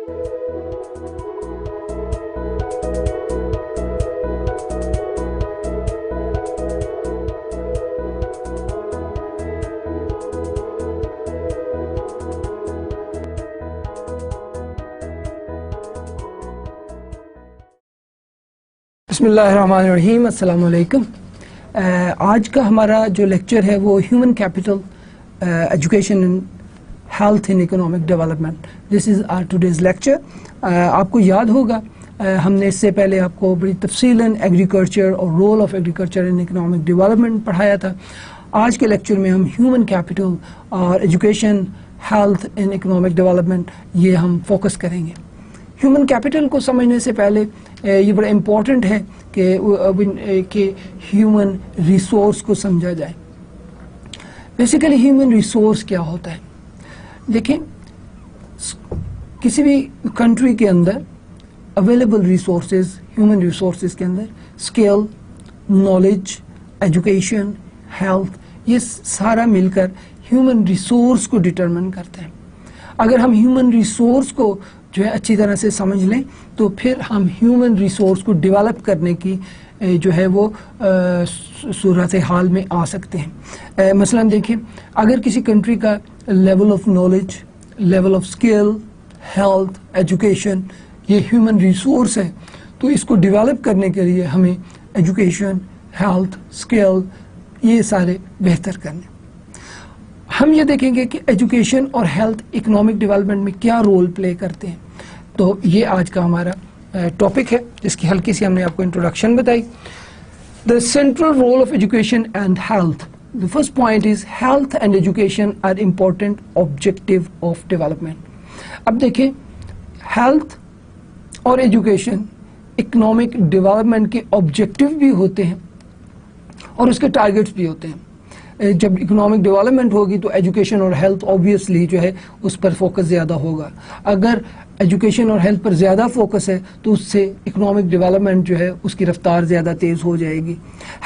بسم اللہ الرحمن الرحیم، السلام علیکم۔ آج کا ہمارا جو لیکچر ہے وہ human capital, education and health in economic development, this is our today's lecture. آپ کو یاد ہوگا ہم نے اس سے پہلے آپ کو بڑی تفصیلاً ایگریکلچر اور role of agriculture in economic development پڑھایا تھا۔ آج کے لیکچر میں ہم ہیومن کیپٹل اور education health in economic development یہ ہم فوکس کریں گے۔ ہیومن کیپٹل کو سمجھنے سے پہلے یہ بڑا امپورٹنٹ ہے کہ ہیومن ریسورس کو سمجھا جائے۔ بیسیکلی ہیومن ریسورس کیا ہوتا ہے؟ دیکھیں، کسی بھی کنٹری کے اندر اویلیبل ریسورسز، ہیومن ریسورسز کے اندر اسکل، نالج، ایجوکیشن، ہیلتھ، یہ سارا مل کر ہیومن ریسورس کو ڈٹرمن کرتے ہیں۔ اگر ہم ہیومن ریسورس کو جو ہے اچھی طرح سے سمجھ لیں تو پھر ہم ہیومن ریسورس کو ڈیولپ کرنے کی جو ہے وہ صورت حال میں آ سکتے ہیں۔ مثلا دیکھیں، اگر کسی کنٹری کا level of knowledge, level of skill, health, education یہ ہیومن ریسورس ہے، تو اس کو ڈیولپ کرنے کے لیے ہمیں ایجوکیشن، ہیلتھ، اسکل یہ سارے بہتر کرنے۔ ہم یہ دیکھیں گے کہ ایجوکیشن اور ہیلتھ اکنامک ڈیولپمنٹ میں کیا رول پلے کرتے ہیں، تو یہ آج کا ہمارا ٹاپک ہے جس کی ہلکی سی ہم نے آپ کو انٹروڈکشن بتائی۔ The central role of education and health, the first point is health and education are important objective of development. اب دیکھیں، ہیلتھ اور ایجوکیشن اکنامک ڈیولپمنٹ کے آبجیکٹو بھی ہوتے ہیں اور اس کے ٹارگیٹس بھی ہوتے ہیں۔ جب اکنامک ڈیولپمنٹ ہوگی تو ایجوکیشن اور ہیلتھ اوبیسلی جو ہے اس پر فوکس زیادہ ہوگا۔ اگر ایجوکیشن اور ہیلتھ پر زیادہ فوکس ہے تو اس سے اکنامک ڈیولپمنٹ جو ہے اس کی رفتار زیادہ تیز ہو جائے گی۔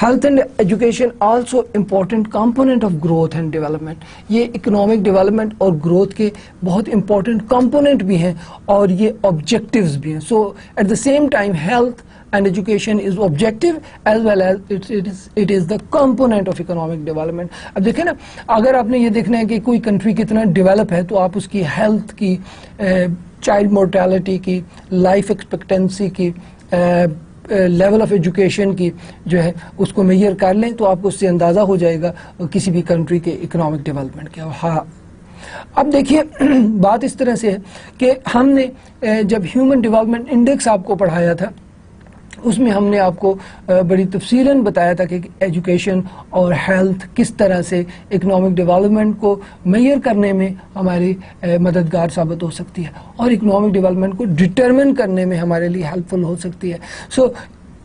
Health and education also important component of growth and development, یہ اکنامک ڈیولپمنٹ اور گروتھ کے بہت امپورٹنٹ کمپوننٹ بھی ہیں اور یہ آبجیکٹیوز بھی ہیں۔ So at the same time health and education is objective as well as it is the component of economic development۔ اب دیکھیں نا، اگر آپ نے یہ دیکھنا ہے کہ کوئی کنٹری کتنا ڈیولپ ہے تو آپ اس کی ہیلتھ کی، چائلڈ مورٹیلٹی کی، لائف ایکسپیکٹنسی کی، لیول آف ایجوکیشن کی جو ہے اس کو میئر کر لیں تو آپ کو اس سے اندازہ ہو جائے گا کسی بھی کنٹری کے اکنامک ڈیولپمنٹ کیا۔ ہاں، اب دیکھیے بات اس طرح سے ہے کہ ہم نے جب ہیومن ڈیولپمنٹ انڈیکس آپ کو پڑھایا تھا اس میں ہم نے آپ کو بڑی تفصیلاً بتایا تھا کہ ایجوکیشن اور ہیلتھ کس طرح سے اکنامک ڈیولپمنٹ کو میئر کرنے میں ہماری مددگار ثابت ہو سکتی ہے اور اکنامک ڈیولپمنٹ کو ڈٹرمن کرنے میں ہمارے لیے ہیلپ فل ہو سکتی ہے۔ سو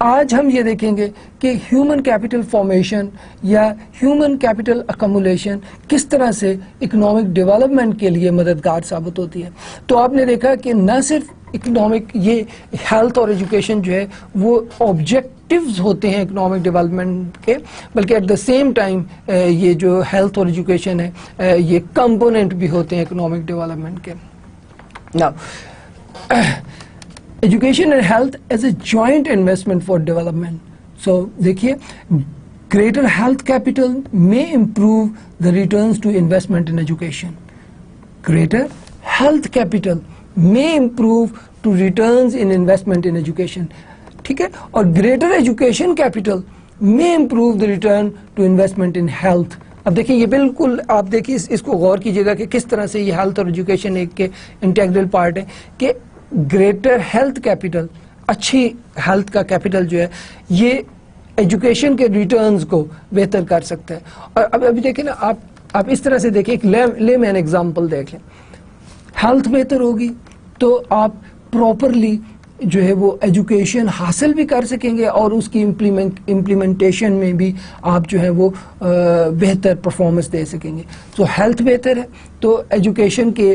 آج ہم یہ دیکھیں گے کہ ہیومن کیپٹل فارمیشن یا ہیومن کیپٹل اکمولیشن کس طرح سے اکنامک ڈیولپمنٹ کے لیے مددگار ثابت ہوتی ہے۔ تو آپ نے دیکھا کہ نہ صرف اکنامک، یہ ہیلتھ اور ایجوکیشن جو ہے وہ آبجیکٹیوز ہوتے ہیں اکنامک ڈیولپمنٹ کے، بلکہ ایٹ دا سیم ٹائم یہ جو ہیلتھ اور ایجوکیشن ہے یہ کمپوننٹ بھی ہوتے ہیں اکنامک ڈیولپمنٹ کے۔ Now, education and health as a joint investment for development. So دیکھیے، greater health capital may improve the returns to investment in education. Greater health capital may improve to returns in investment in education. ٹھیک ہے، اور greater education capital may improve the return to investment in health. اب دیکھیں یہ بالکل آپ دیکھیے اس کو غور کیجیے گا کہ کس طرح سے یہ ہیلتھ اور ایجوکیشن ایک کے انٹیگرل پارٹ ہے کہ گریٹر ہیلتھ کیپٹل، اچھی ہیلتھ کا کیپٹل جو ہے یہ ایجوکیشن کے ریٹرنز کو بہتر کر سکتا ہے۔ اور اب ابھی دیکھیں نا، آپ اس طرح سے دیکھیں، ایک لے مین ایگزامپل دیکھ لیں۔ ہیلتھ بہتر ہوگی تو آپ پراپرلی جو ہے وہ ایجوکیشن حاصل بھی کر سکیں گے اور اس کی امپلیمنٹیشن میں بھی آپ جو ہے وہ بہتر پرفارمنس دے سکیں گے۔ تو ہیلتھ بہتر ہے تو ایجوکیشن کے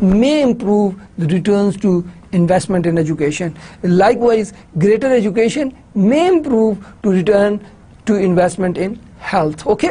may improve the returns to investment in education. Likewise, greater education may improve to return to investment in health. Okay?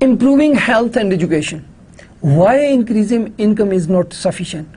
Improving health and education. Why increasing income is not sufficient?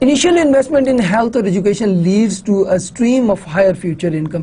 Initial investment in health or education leads to a stream of higher future income.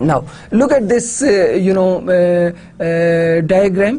now look at this diagram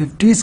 50s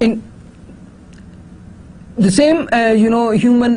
in the same human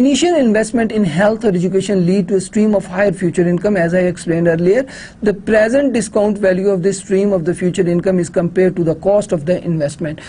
initial investment in health or education lead to a stream of higher future income. As I explained earlier, the present discount value of this stream of the future income is compared to the cost of the investment.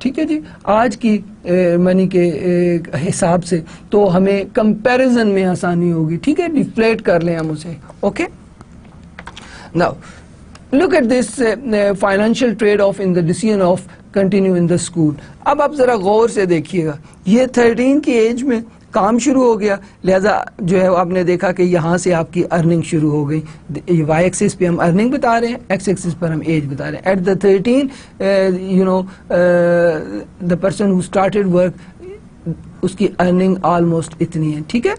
ٹھیک ہے جی, آج کی منی کے حساب سے تو ہمیں comparison میں آسانی ہوگی, ٹھیک ہے, ڈیفلیٹ کر لیں ہم اسے. Okay, now look at this financial trade-off in the decision of continue in the school. اب آپ ذرا غور سے دیکھیے گا, یہ 13 کی ایج میں کام شروع ہو گیا, لہذا جو ہے آپ نے دیکھا کہ یہاں سے آپ کی ارننگ شروع ہو گئی. وائی ایکسس پہ ہم ارننگ بتا رہے ہیں, ایکس ایکسس پر ہم ایج بتا رہے ہیں. At the 13 the person who started work, اس کی ارننگ آلموسٹ اتنی ہے, ٹھیک ہے.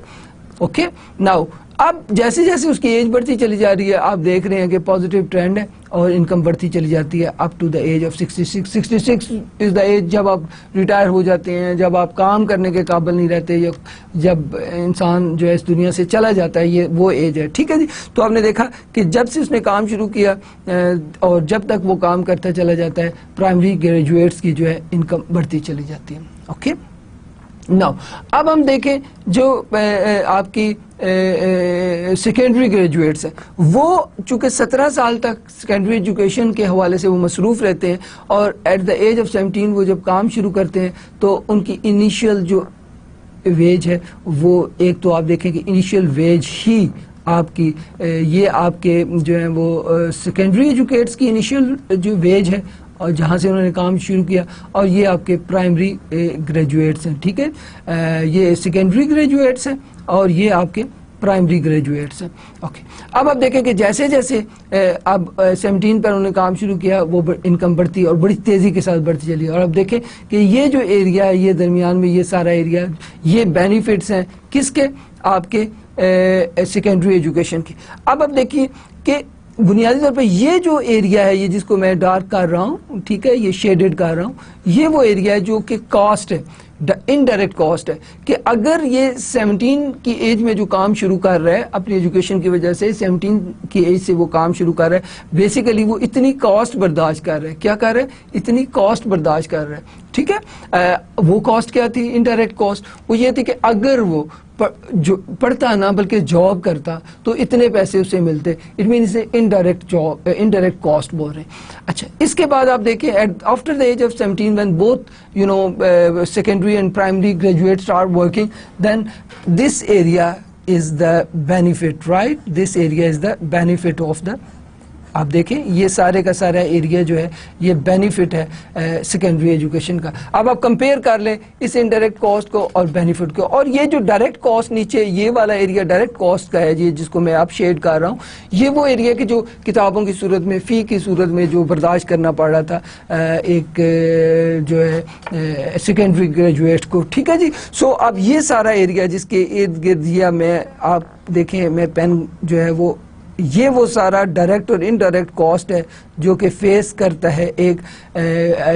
اوکے, ناؤ اب جیسے جیسے اس کی ایج بڑھتی چلی جا رہی ہے, آپ دیکھ رہے ہیں کہ پازیٹیو ٹرینڈ ہے اور انکم بڑھتی چلی جاتی ہے up to the age of 66. 66 is the age جب آپ ریٹائر ہو جاتے ہیں, جب آپ کام کرنے کے قابل نہیں رہتے, یا جب انسان جو ہے اس دنیا سے چلا جاتا ہے, یہ وہ ایج ہے, ٹھیک ہے جی. تو آپ نے دیکھا کہ جب سے اس نے کام شروع کیا اور جب تک وہ کام کرتا چلا جاتا ہے, پرائمری گریجویٹس کی جو ہے انکم بڑھتی چلی جاتی ہے. اوکے, ناؤ اب ہم دیکھیں جو آپ کی سیکنڈری گریجویٹس ہیں, وہ چونکہ 17 سال تک سیکنڈری ایجوکیشن کے حوالے سے وہ مصروف رہتے ہیں, اور ایٹ دا ایج آف 17 وہ جب کام شروع کرتے ہیں تو ان کی انیشیل جو ویج ہے وہ, ایک تو آپ دیکھیں کہ انیشیل ویج ہی آپ کی یہ آپ کے جو ہیں وہ سیکنڈری ایجوکیٹس کی انیشیل جو ویج ہے اور جہاں سے انہوں نے کام شروع کیا, اور یہ آپ کے پرائمری گریجویٹس ہیں, ٹھیک ہے. یہ سیکنڈری گریجویٹس ہیں اور یہ آپ کے پرائمری گریجویٹس ہیں. اوکے, اب آپ دیکھیں کہ جیسے جیسے اب 17 پر انہوں نے کام شروع کیا, وہ انکم بڑھتی اور بڑی تیزی کے ساتھ بڑھتی چلی. اور اب دیکھیں کہ یہ جو ایریا ہے, یہ درمیان میں یہ سارا ایریا, یہ بینیفٹس ہیں کس کے, آپ کے سیکنڈری ایجوکیشن کی. اب دیکھیے کہ بنیادی طور پہ یہ جو ایریا ہے, یہ جس کو میں ڈارک کر رہا ہوں, ٹھیک ہے, یہ شیڈڈ کر رہا ہوں, یہ وہ ایریا ہے جو کہ کاسٹ ہے, انڈائریکٹ کاسٹ ہے. کہ اگر یہ 17 کی ایج میں جو کام شروع کر رہا ہے اپنی ایجوکیشن کی وجہ سے, 17 کی ایج سے وہ کام شروع کر رہا ہے, بیسیکلی وہ اتنی کاسٹ برداشت کر رہا ہے. کیا کر رہا ہے, اتنی کاسٹ برداشت کر رہا ہے, ٹھیک ہے. وہ کاسٹ کیا تھی, انڈائریکٹ کاسٹ, وہ یہ تھی کہ اگر وہ جو پڑھتا نہ بلکہ جاب کرتا تو اتنے پیسے اسے ملتے. It means indirect job, indirect cost بول رہے ہیں. اچھا, اس کے بعد آپ دیکھیں after the age of 17 when both secondary and primary graduates start working, then this area is the benefit, right? This area is the benefit of the, آپ دیکھیں یہ سارے کا سارا ایریا جو ہے یہ بینیفٹ ہے سیکنڈری ایجوکیشن کا. اب آپ کمپیئر کر لیں اس انڈائریکٹ کاسٹ کو اور بینیفٹ کو, اور یہ جو ڈائریکٹ کاسٹ نیچے یہ والا ایریا ڈائریکٹ کاسٹ کا ہے جی, جس کو میں آپ شیڈ کر رہا ہوں, یہ وہ ایریا کہ جو کتابوں کی صورت میں, فی کی صورت میں جو برداشت کرنا پڑ رہا تھا ایک جو ہے سیکنڈری گریجویٹ کو, ٹھیک ہے جی. سو اب یہ سارا ایریا جس کے ارد گرد یا میں آپ دیکھیں میں پین جو ہے وہ, یہ وہ سارا ڈائریکٹ اور انڈائریکٹ کاسٹ ہے جو کہ فیس کرتا ہے ایک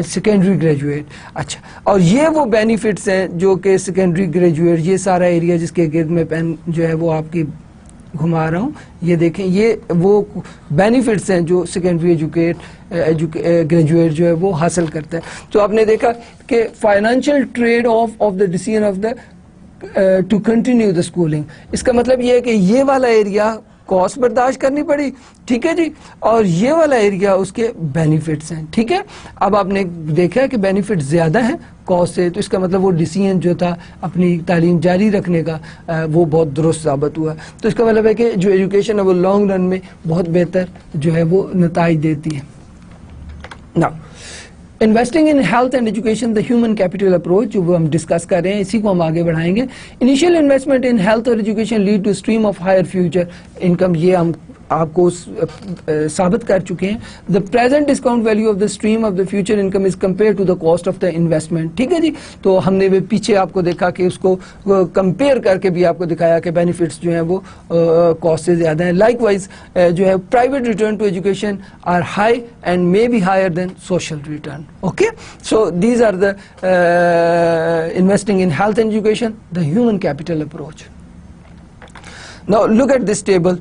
سیکنڈری گریجویٹ. اچھا, اور یہ وہ بینیفٹس ہیں جو کہ سیکنڈری گریجویٹ, یہ سارا ایریا جس کے گرد میں پین جو ہے وہ آپ کی گھما رہا ہوں, یہ دیکھیں یہ وہ بینیفٹس ہیں جو سیکنڈری گریجویٹ جو ہے وہ حاصل کرتا ہے. تو آپ نے دیکھا کہ financial trade off the decision of the to continue the schooling, اس کا مطلب یہ ہے کہ یہ والا ایریا کاسٹ برداشت کرنی پڑی, ٹھیک ہے جی, اور یہ والا ایریا اس کے بینیفٹس ہیں, ٹھیک ہے. اب آپ نے دیکھا کہ بینیفٹ زیادہ ہیں کاسٹ سے, تو اس کا مطلب وہ ڈیسیژن جو تھا اپنی تعلیم جاری رکھنے کا وہ بہت درست ثابت ہوا. تو اس کا مطلب ہے کہ جو ایجوکیشن ہے وہ لانگ رن میں بہت بہتر جو ہے وہ نتائج دیتی ہے. نا investing in health and education the human capital approach, جو وہ ہم ڈسکس کر رہے ہیں, اسی کو ہم آگے بڑھائیں گے. انیشیل انویسٹمنٹ ان ہیلتھ اور education lead to stream of higher future income, یہ ہم آپ کو ثابت کر چکے ہیں. The present discount value of the stream of the future income is compare to the cost of the investment, ٹھیک ہے جی. تو ہم نے پیچھے آپ کو دیکھا کہ اس کو کمپیئر کر کے بھی آپ کو دکھایا کہ بینیفٹس جو ہیں وہ کاسٹ سے زیادہ ہیں. لائک وائز جو ہے private return to education are high and may be higher than social return. Okay, so these are the investing in health and education the human capital approach. Now look at this table,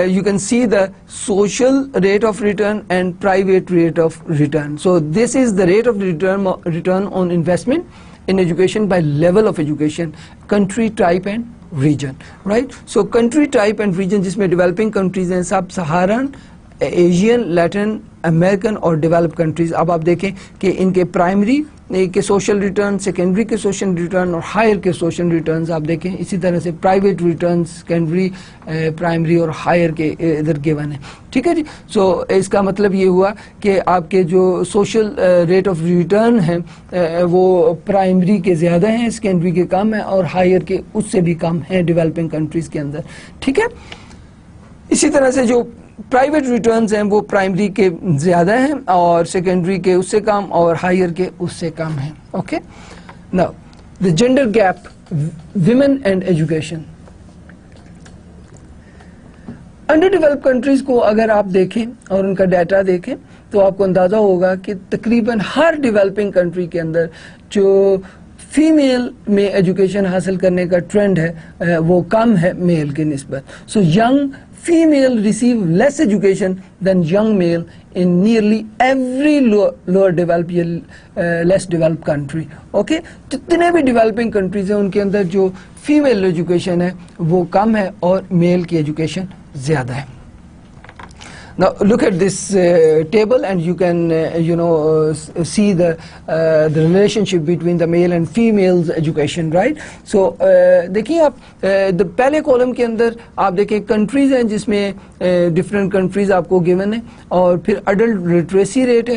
you can see the social rate of return and private rate of return. So this is the rate of return on investment in education by level of education, country type and region, right? So country type and region, جس میں developing countries ہیں, sub-Saharan, Asian, Latin American اور develop countries. اب آپ دیکھیں کہ ان کے primary کے سوشل ریٹرن, سیکنڈری کے سوشل ریٹرن اور ہائر کے سوشل ریٹرنز آپ دیکھیں. اسی طرح سے پرائیویٹ ریٹرن سیکنڈری, پرائمری اور ہائر کے ادھر گیون ہیں. ٹھیک ہے جی. سو اس کا مطلب یہ ہوا کہ آپ کے جو سوشل ریٹ آف ریٹرن ہیں وہ پرائمری کے زیادہ ہیں, سیکنڈری کے کم ہیں, اور ہائر کے اس سے بھی کم ہیں ڈیولپنگ کنٹریز کے اندر. ٹھیک ہے. اسی طرح سے جو پرائیویٹ ریٹرنز ہیں وہ پرائمری کے زیادہ ہیں اور سیکنڈری کے اس سے کم اور ہائر کے اس سے کم ہیں. Okay. Now the gender gap, women and education. Under develop countries کو اگر آپ دیکھیں اور ان کا ڈیٹا دیکھیں تو آپ کو اندازہ ہوگا کہ تقریباً ہر ڈیولپنگ کنٹری کے اندر جو فیمیل میں ایجوکیشن حاصل کرنے کا ٹرینڈ ہے وہ کم ہے میل کے نسبت. So young female receive less education than young male in nearly every lower developed less developed country. Okay, جتنے بھی ڈیولپنگ کنٹریز ہیں ان کے اندر جو فیمیل ایجوکیشن ہے وہ کم ہے اور میل کی ایجوکیشن زیادہ ہے. Now look at this table and you can see the relationship between the male and female's education, right? So دیکھیے آپ پہلے کالم کے اندر آپ دیکھیں کنٹریز ہیں جس میں ڈفرینٹ کنٹریز آپ کو گیون ہیں اور پھر اڈلٹ لٹریسی ریٹ ہے.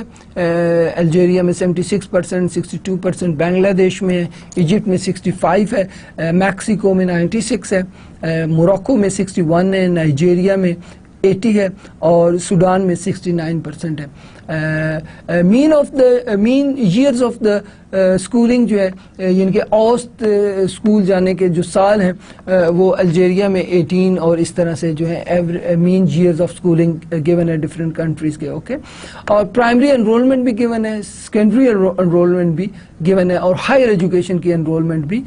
الجیریا میں 76%, 62%, بنگلہ دیش میں, ایجپٹ میں 65 ہے, میکسیکو میں 96 ہے, موراکو میں 61 ہے, نائجیریا میں 80 ہے اور سوڈان میں 69% ہے. مین ایئرز آف دا اسکولنگ جو ہے یعنی کہ اوسط اسکول جانے کے جو سال ہیں وہ الجیریا میں 18 اور اس طرح سے جو ہے مین ایئرز آف اسکولنگ گیون ہے ڈفرینٹ کنٹریز کے. اوکے. اور پرائمری انرولمنٹ بھی گیون ہے, سیکنڈری انرولمنٹ بھی گیون ہے اور ہائر ایجوکیشن کی انرولمنٹ بھی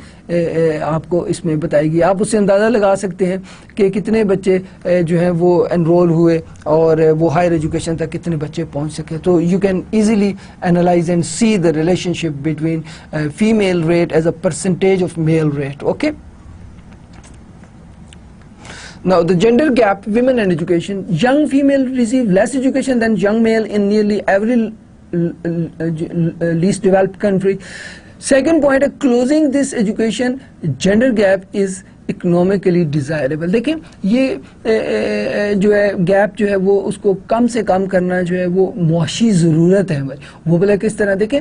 آپ کو اس میں بتائے گی. آپ اس سے اندازہ لگا سکتے ہیں کہ کتنے بچے جو ہیں وہ انرول ہوئے اور وہ ہائر ایجوکیشن تک کتنے بچے پہنچ سکے. تو you can easily analyse and see the relationship between female rate as a percentage of male rate. Okay. Now the gender gap, women and education. Young female receive less education than young male in nearly every least developed country. Second point, closing this education gender gap is economically desirable. دیکھیں یہ جو ہے gap جو ہے وہ اس کو کم سے کم کرنا جو ہے وہ معاشی ضرورت ہے ہماری. وہ بلا کس طرح دیکھیں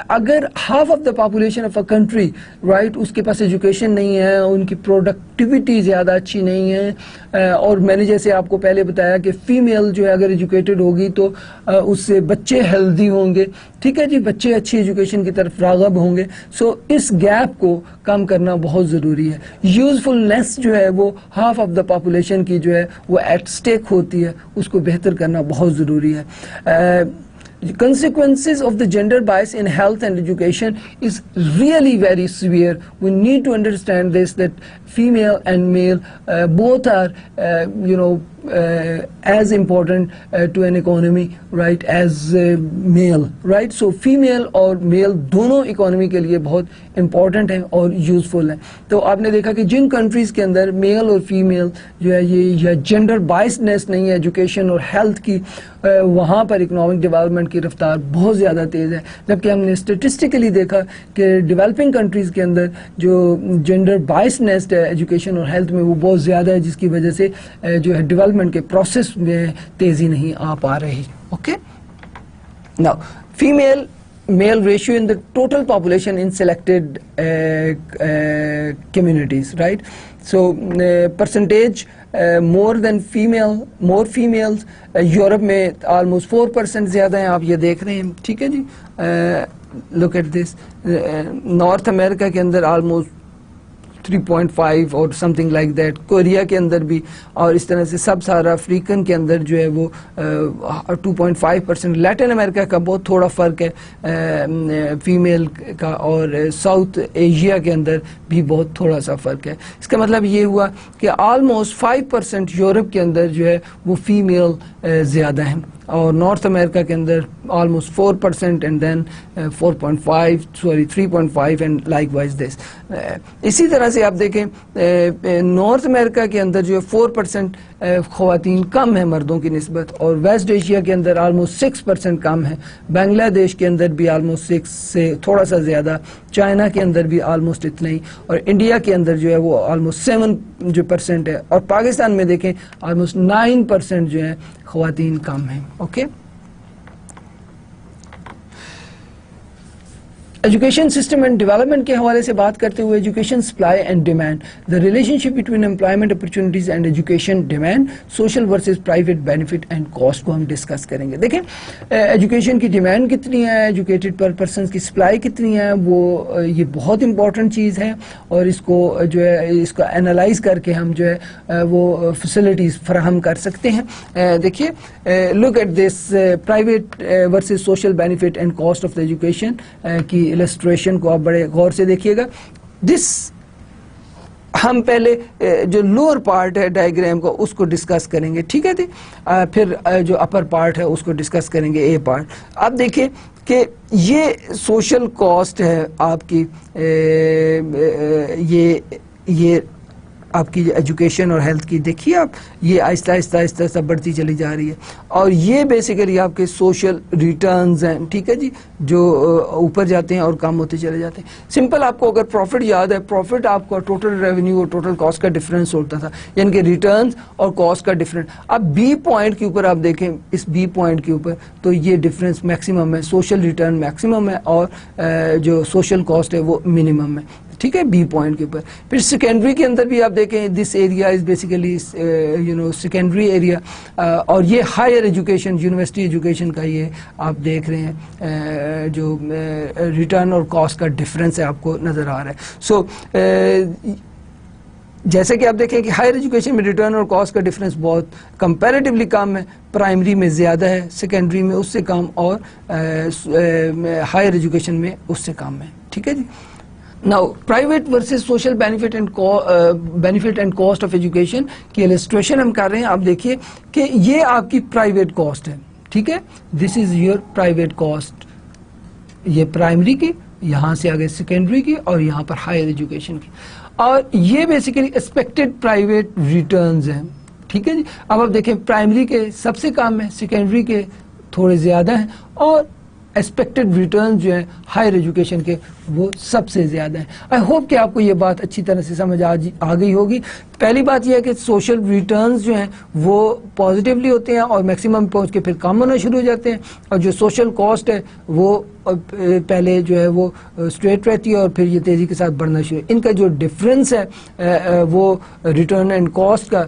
اگر half of the population of a country right اس کے پاس ایجوکیشن نہیں ہے, ان کی پروڈکٹیوٹی زیادہ اچھی نہیں ہے اور میں نے جیسے آپ کو پہلے بتایا کہ فیمیل جو ہے اگر ایجوکیٹڈ ہوگی تو اس سے بچے ہیلدی ہوں گے. ٹھیک ہے جی, بچے اچھی ایجوکیشن کی طرف راغب ہوں گے. سو اس گیپ کو کم کرنا بہت ضروری ہے. یوزفلنیس جو ہے وہ ہاف آف دا پاپولیشن کی جو ہے وہ ایٹ اسٹیک ہوتی ہے, اس کو بہتر کرنا بہت ضروری ہے. Consequences of the gender bias in health and education is really very severe. We need to understand this, that female and male both are as important to an economy, right, as male, right? So female اور male دونوں economy کے لیے بہت important ہیں اور useful ہیں. تو آپ نے دیکھا کہ جن countries کے اندر male اور female جو ہے یہ gender biasness نہیں ہے education اور health کی, وہاں پر economic development کی رفتار بہت زیادہ تیز ہے. جبکہ ہم نے statistically دیکھا کہ developing countries کے اندر جو gender biasness ہے ایجوکیشن اور ہیلتھ میں وہ بہت زیادہ ہے, جس کی وجہ سے جو ہے ڈیولپمنٹ کے پروسیس میں تیزی نہیں آ پا رہی. Okay. Now female male ratio in the total population in selected communities, right? So percentage more than more females. Europe میں almost 4% زیادہ ہیں, آپ یہ دیکھ رہے ہیں. ٹھیک ہے جی. look at this. North America کے اندر almost 3.5 اور سمتھنگ لائک دیٹ, کوریا کے اندر بھی, اور اس طرح سے سب سارا افریقن کے اندر جو ہے وہ 2.5%. لیٹن امریکہ کا بہت تھوڑا فرق ہے فیمیل کا, اور ساؤتھ ایشیا کے اندر بھی بہت تھوڑا سا فرق ہے. اس کا مطلب یہ ہوا کہ آلموسٹ 5% یورپ کے اندر جو ہے وہ فیمیل زیادہ ہیں. اور نارتھ امریکہ کے اندر almost 4% and then 3.5 and likewise this. اسی طرح سے آپ دیکھیں نارتھ امریکہ کے اندر جو ہے 4% خواتین کم ہیں مردوں کی نسبت, اور ویسٹ ایشیا کے اندر آلموسٹ 6% کم ہے, بنگلہ دیش کے اندر بھی آلموسٹ 6 سے تھوڑا سا زیادہ, چائنا کے اندر بھی آلموسٹ اتنا ہی, اور انڈیا کے اندر جو ہے وہ آلموسٹ 7% ہے, اور پاکستان میں دیکھیں آلموسٹ 9% جو ہے خواتین کم ہیں. Okay, education system and development کے حوالے سے بات کرتے ہوئے education supply and demand, the relationship between employment opportunities and education demand, social versus private benefit and cost کو ہم ڈسکس کریں گے. دیکھیں ایجوکیشن کی ڈیمانڈ کتنی ہے, ایجوکیٹڈ پر پرسنس کی سپلائی کتنی ہے, وہ یہ بہت امپورٹنٹ چیز ہے, اور اس کو جو ہے اس کو انالائز کر کے ہم جو ہے وہ فیسلٹیز فراہم کر سکتے ہیں. دیکھیے look at this private versus social benefit and cost of the education کی السٹریشن کو آپ بڑے غور سے دیکھیے گا. دس ہم پہلے جو لوور پارٹ ہے ڈائیگرام کو اس کو ڈسکس کریں گے, ٹھیک ہے جی, پھر جو اپر پارٹ ہے اس کو ڈسکس کریں گے, اے پارٹ. اب دیکھیں کہ یہ سوشل کاسٹ ہے آپ کی, یہ آپ کی ایجوکیشن اور ہیلتھ کی, دیکھیے آپ یہ آہستہ آہستہ آہستہ آہستہ بڑھتی چلی جا رہی ہے, اور یہ بیسیکلی آپ کے سوشل ریٹرنز ہیں, ٹھیک ہے جی, جو اوپر جاتے ہیں اور کم ہوتے چلے جاتے ہیں. سمپل آپ کو اگر پروفٹ یاد ہے, پروفٹ آپ کا ٹوٹل ریونیو اور ٹوٹل کاسٹ کا ڈفرینس ہوتا تھا, یعنی کہ ریٹرنز اور کاسٹ کا ڈفرینس. اب بی پوائنٹ کے اوپر آپ دیکھیں, اس بی پوائنٹ کے اوپر تو یہ ڈفرینس میکسیمم ہے, سوشل ریٹرن میکسیمم ہے, اور جو سوشل کاسٹ ہے وہ منیمم ہے, ٹھیک ہے, بی پوائنٹ کے اوپر. پھر سیکنڈری کے اندر بھی آپ دیکھیں, this area is basically secondary area, اور یہ ہائر ایجوکیشن یونیورسٹی ایجوکیشن کا یہ آپ دیکھ رہے ہیں جو ریٹرن اور کاسٹ کا ڈفرینس ہے آپ کو نظر آ رہا ہے. سو جیسے کہ آپ دیکھیں کہ ہائر ایجوکیشن میں ریٹرن اور کاسٹ کا ڈفرینس بہت کمپیریٹیولی کم ہے, پرائمری میں زیادہ ہے, سیکنڈری میں اس سے کم, اور ہائر ایجوکیشن میں اس سے کم ہے, ٹھیک ہے جی. Now, private versus social benefit and cost of education کی illustration ہم کر رہے ہیں. آپ دیکھیے کہ یہ آپ کی private cost ہے, ٹھیک ہے, this is your private cost, یہ پرائمری کی, یہاں سے آگے سیکنڈری کی, اور یہاں پر ہائر ایجوکیشن کی, اور یہ بیسیکلی ایکسپیکٹڈ پرائیویٹ ریٹرنز ہیں, ٹھیک ہے جی. اب آپ دیکھیں پرائمری کے سب سے کم ہیں, سیکنڈری کے تھوڑے زیادہ ہیں, اور ایکسپیکٹڈ ریٹرن جو ہیں ہائر ایجوکیشن کے وہ سب سے زیادہ ہیں. آئی ہوپ کہ آپ کو یہ بات اچھی طرح سے سمجھ آ گئی ہوگی. پہلی بات یہ ہے کہ سوشل ریٹرنز جو ہیں وہ پازیٹیولی ہوتے ہیں, اور میکسیمم پہنچ کے پھر کم ہونا شروع ہو جاتے ہیں, اور جو سوشل کاسٹ ہے وہ پہلے جو ہے وہ اسٹریٹ رہتی ہے, اور پھر یہ تیزی کے ساتھ بڑھنا شروع. ان کا جو ڈفرینس ہے وہ ریٹرن اینڈ کاسٹ کا